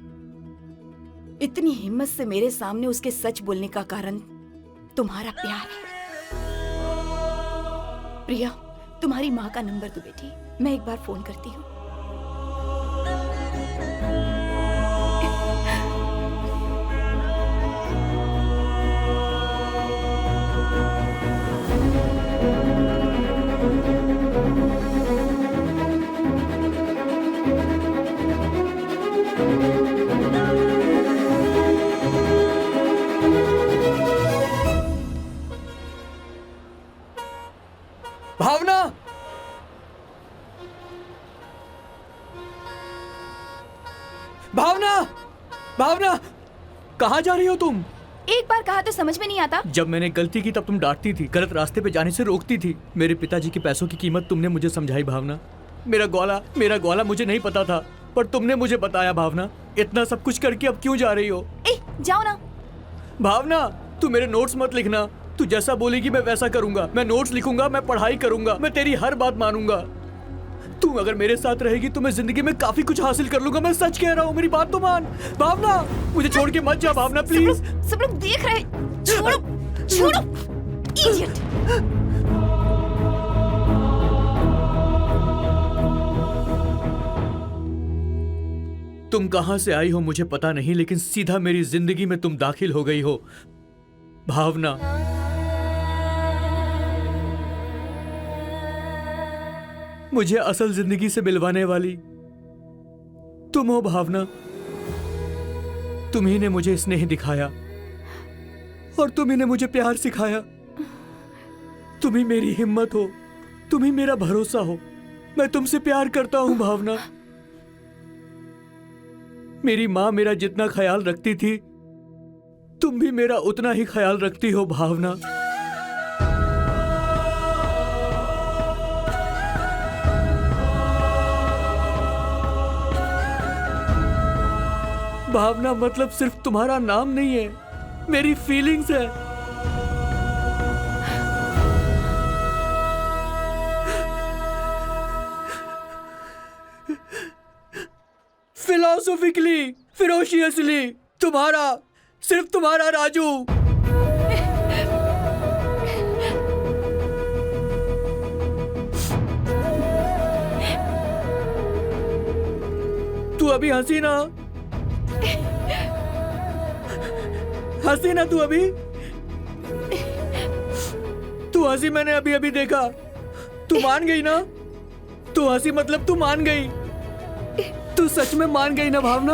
इतनी हिम्मत से मेरे सामने उसके सच बोलने का कारण तुम्हारा प्यार है। प्रिया, तुम्हारी माँ का नंबर दो बेटी, मैं एक बार फोन करती हूँ। भावना, भावना, भावना, कहाँ जा रही हो तुम? एक बार कहा तो समझ में नहीं आता। जब मैंने गलती की तब तुम डांटती थी, गलत रास्ते पे जाने से रोकती थी। मेरे पिताजी के पैसों की कीमत तुमने मुझे समझाई भावना। मेरा ग्वाला मुझे नहीं पता था, पर तुमने मुझे बताया भावना। इतना सब कुछ करके अब क्यों जा रही हो? जाओ ना। भावना, तू मेरे नोट्स मत लिखना। तू जैसा बोलेगी मैं वैसा करूंगा। मैं नोट्स लिखूंगा, मैं पढ़ाई करूंगा, मैं तेरी हर बात मानूंगा। तू अगर मेरे साथ रहेगी तो मैं जिंदगी में काफी कुछ हासिल कर लूंगा। मैं सच कह रहा हूँ, मेरी बात तो मान। भावना, मुझे छोड़ के मत जा भावना, प्लीज। सब लोग देख रहे। छोड़ो, छोड़ो, इडियट। तुम कहां से आई हो मुझे पता नहीं, लेकिन सीधा मेरी जिंदगी में तुम दाखिल हो गई हो भावना। मुझे असल जिंदगी से मिलवाने वाली तुम हो भावना। तुम ही ने मुझे स्नेह दिखाया और तुम ही ने मुझे प्यार सिखाया। तुम ही मेरी हिम्मत हो, तुम ही मेरा भरोसा हो। मैं तुमसे प्यार करता हूं भावना। मेरी मां मेरा जितना ख्याल रखती थी, तुम भी मेरा उतना ही ख्याल रखती हो भावना। भावना मतलब सिर्फ तुम्हारा नाम नहीं है, मेरी फीलिंग्स है। फिलोसॉफिकली, फिरोशियसली, तुम्हारा, सिर्फ तुम्हारा राजू। तू अभी हंसी ना, हंसी ना तू अभी। तू हंसी मैंने अभी अभी देखा। तू मान गई ना? तू हंसी मतलब तू मान गई। तू सच में मान गई ना भावना?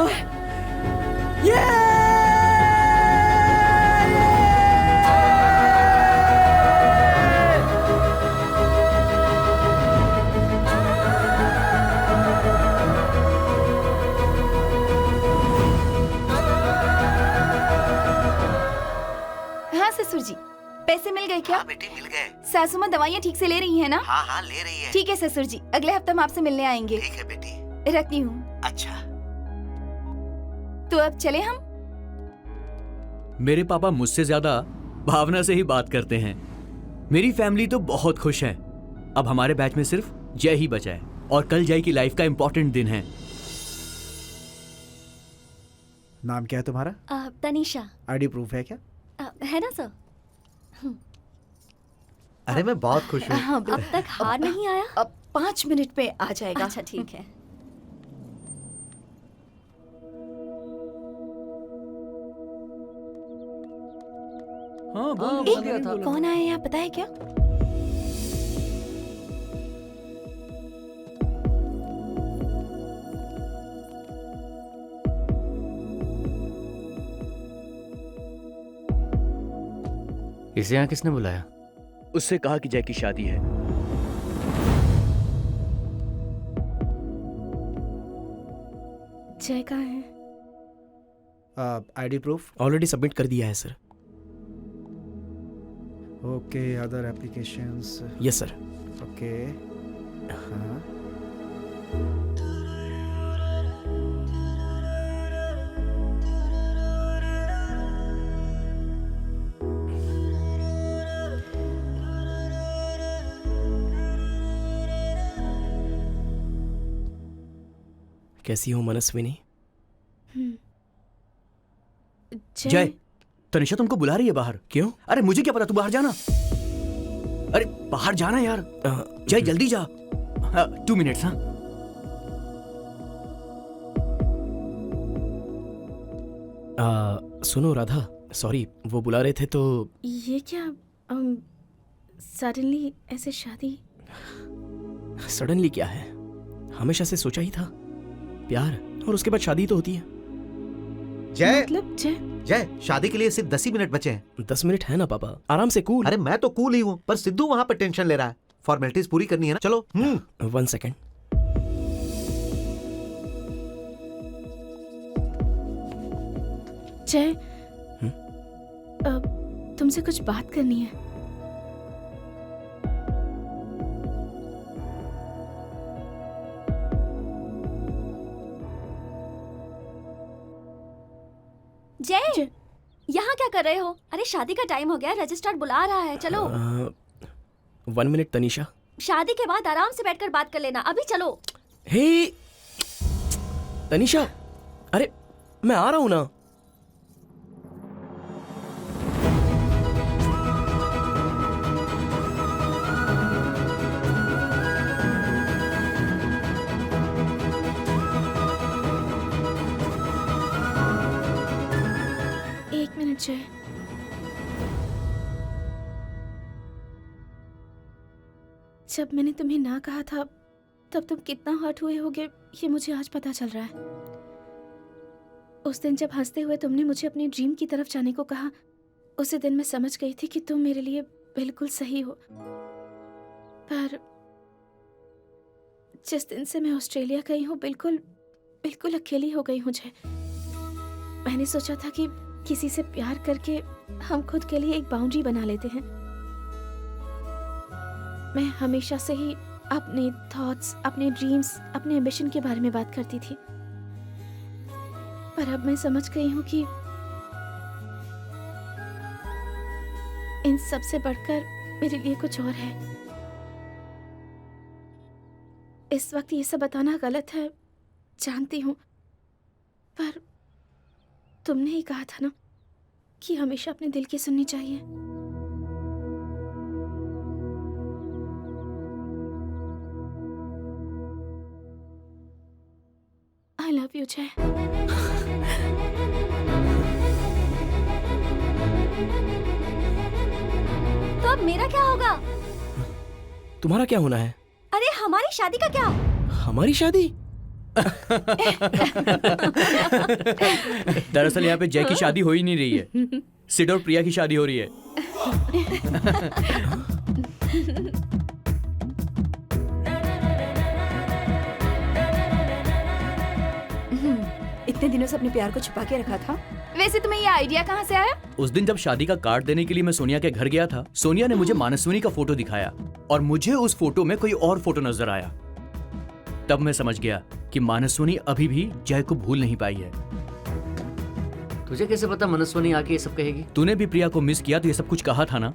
हाँ ससुर जी, पैसे मिल गए क्या? हाँ बेटी मिल गए। सासू माँ दवाइयाँ ठीक से ले रही है ना? हाँ हाँ ले रही है। ठीक है ससुर जी, अगले हफ्ते हम आपसे मिलने आएंगे। ठीक है बेटी। रखती हूँ। अच्छा तो अब चले हम? मेरे पापा मुझसे ज्यादा भावना से ही बात करते हैं। मेरी फैमिली तो बहुत खुश है। अब हमारे बैच में सिर्फ जय ही बचा है और कल जय की लाइफ का इंपॉर्टेंट दिन है। नाम क्या है तुम्हारा? तनीषा। आईडी प्रूफ है क्या? है ना सर? अरे मैं बहुत खुश हूँ। हाँ अब तक हार नहीं आया? अब 5 मिनट में आ जाएगा। अच्छा ठीक है। हाँ बोल कौन आया यहाँ पता है क्या? इसे यहाँ किसने बुलाया? उससे कहा कि जय की शादी है। जय कहाँ है? ID proof? ऑलरेडी सबमिट कर दिया है sir. Okay, other applications? Yes sir. Okay. हाँ कैसी हो मनस्विनी? जय, तनिषा तुमको बुला रही है बाहर। क्यों? अरे मुझे क्या पता, तू बाहर जाना। अरे बाहर जाना यार। जय जल्दी जा। 2 मिनट्स। हाँ सुनो राधा, सॉरी वो बुला रहे थे तो। ये क्या सडनली ऐसे शादी? सडनली क्या है, हमेशा से सोचा ही था। प्यार और उसके बाद शादी तो होती है। जय मतलब जय? जय, शादी के लिए सिर्फ 10 ही मिनट बचे हैं। 10 मिनट है ना पापा, आराम से कूल। अरे मैं तो कूल ही हूँ, पर सिद्धू वहाँ पर टेंशन ले रहा है। फॉर्मेलिटीज पूरी करनी है ना। चलो। 1 सेकेंड। जय, तुमसे कुछ बात करनी है। जय, यहाँ क्या कर रहे हो? अरे शादी का टाइम हो गया, रजिस्ट्रार बुला रहा है। चलो। 1 मिनट तनीषा। शादी के बाद आराम से बैठकर बात कर लेना। अभी चलो। हे तनीषा, अरे मैं आ रहा हूं ना। जब मैंने तुम्हें ना कहा था तब तुम कितना हर्ट हुए होगे ये मुझे आज पता चल रहा है। उस दिन जब हंसते हुए तुमने मुझे अपनी ड्रीम की तरफ जाने को कहा, उसी दिन मैं समझ गई थी कि तुम मेरे लिए बिल्कुल सही हो। पर जिस दिन से मैं ऑस्ट्रेलिया गई हूँ बिल्कुल बिल्कुल अकेली हो गई हूँ। मुझे मैंने सोचा था कि किसी से प्यार करके हम खुद के लिए एक बाउंड्री बना लेते हैं। मैं हमेशा से ही अपने थॉट्स, अपने ड्रीम्स, अपने एम्बिशन के बारे में बात करती थी, पर अब मैं समझ गई हूँ कि इन सब से बढ़कर मेरे लिए कुछ और है। इस वक्त ये सब बताना गलत है, जानती हूँ, पर तुमने ही कहा था ना कि हमेशा अपने दिल की सुननी चाहिए। आई लव यू जय। तो अब मेरा क्या होगा? तुम्हारा क्या होना है? अरे हमारी शादी का क्या? हमारी शादी? दरअसल यहाँ पे जय की शादी हो ही नहीं रही है, सिड और प्रिया की शादी हो रही है। इतने दिनों से अपने प्यार को छुपा के रखा था। वैसे तुम्हें ये आइडिया कहाँ से आया? उस दिन जब शादी का कार्ड देने के लिए मैं सोनिया के घर गया था, सोनिया ने मुझे मानसवनी का फोटो दिखाया और मुझे उस फोटो में कोई और फोटो नजर आया। तब मैं समझ गया कि मानसवनी अभी भी जय को भूल नहीं पाई है। तुझे कैसे पता मनस्वनी आके ये सब कहेगी? तूने भी प्रिया को मिस किया तो ये सब कुछ कहा था ना।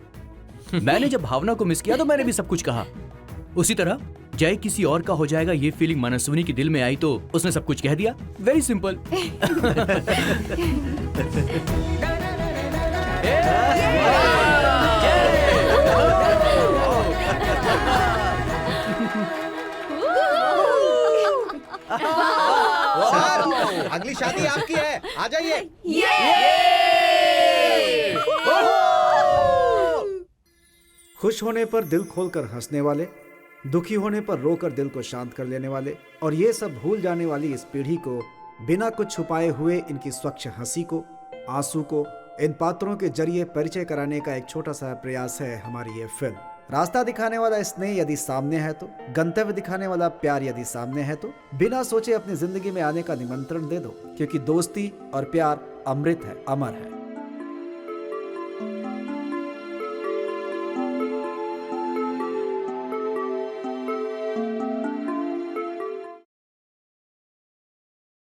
मैंने जब भावना को मिस किया तो मैंने भी सब कुछ कहा। उसी तरह जय किसी और का हो जाएगा ये फीलिंग मनस्विनी के दिल में आई तो उसने सब कुछ कह दिया। Very simple. अगली शादी आपकी है, आ जाइए। खुश होने पर दिल खोलकर हंसने वाले, दुखी होने पर रोकर दिल को शांत कर लेने वाले और ये सब भूल जाने वाली इस पीढ़ी को बिना कुछ छुपाए हुए इनकी स्वच्छ हंसी को, आंसू को इन पात्रों के जरिए परिचय कराने का एक छोटा सा प्रयास है हमारी ये फिल्म। रास्ता दिखाने वाला स्नेह यदि सामने है तो, गंतव्य दिखाने वाला प्यार यदि सामने है तो बिना सोचे अपनी जिंदगी में आने का निमंत्रण दे दो, क्योंकि दोस्ती और प्यार अमृत है, अमर है।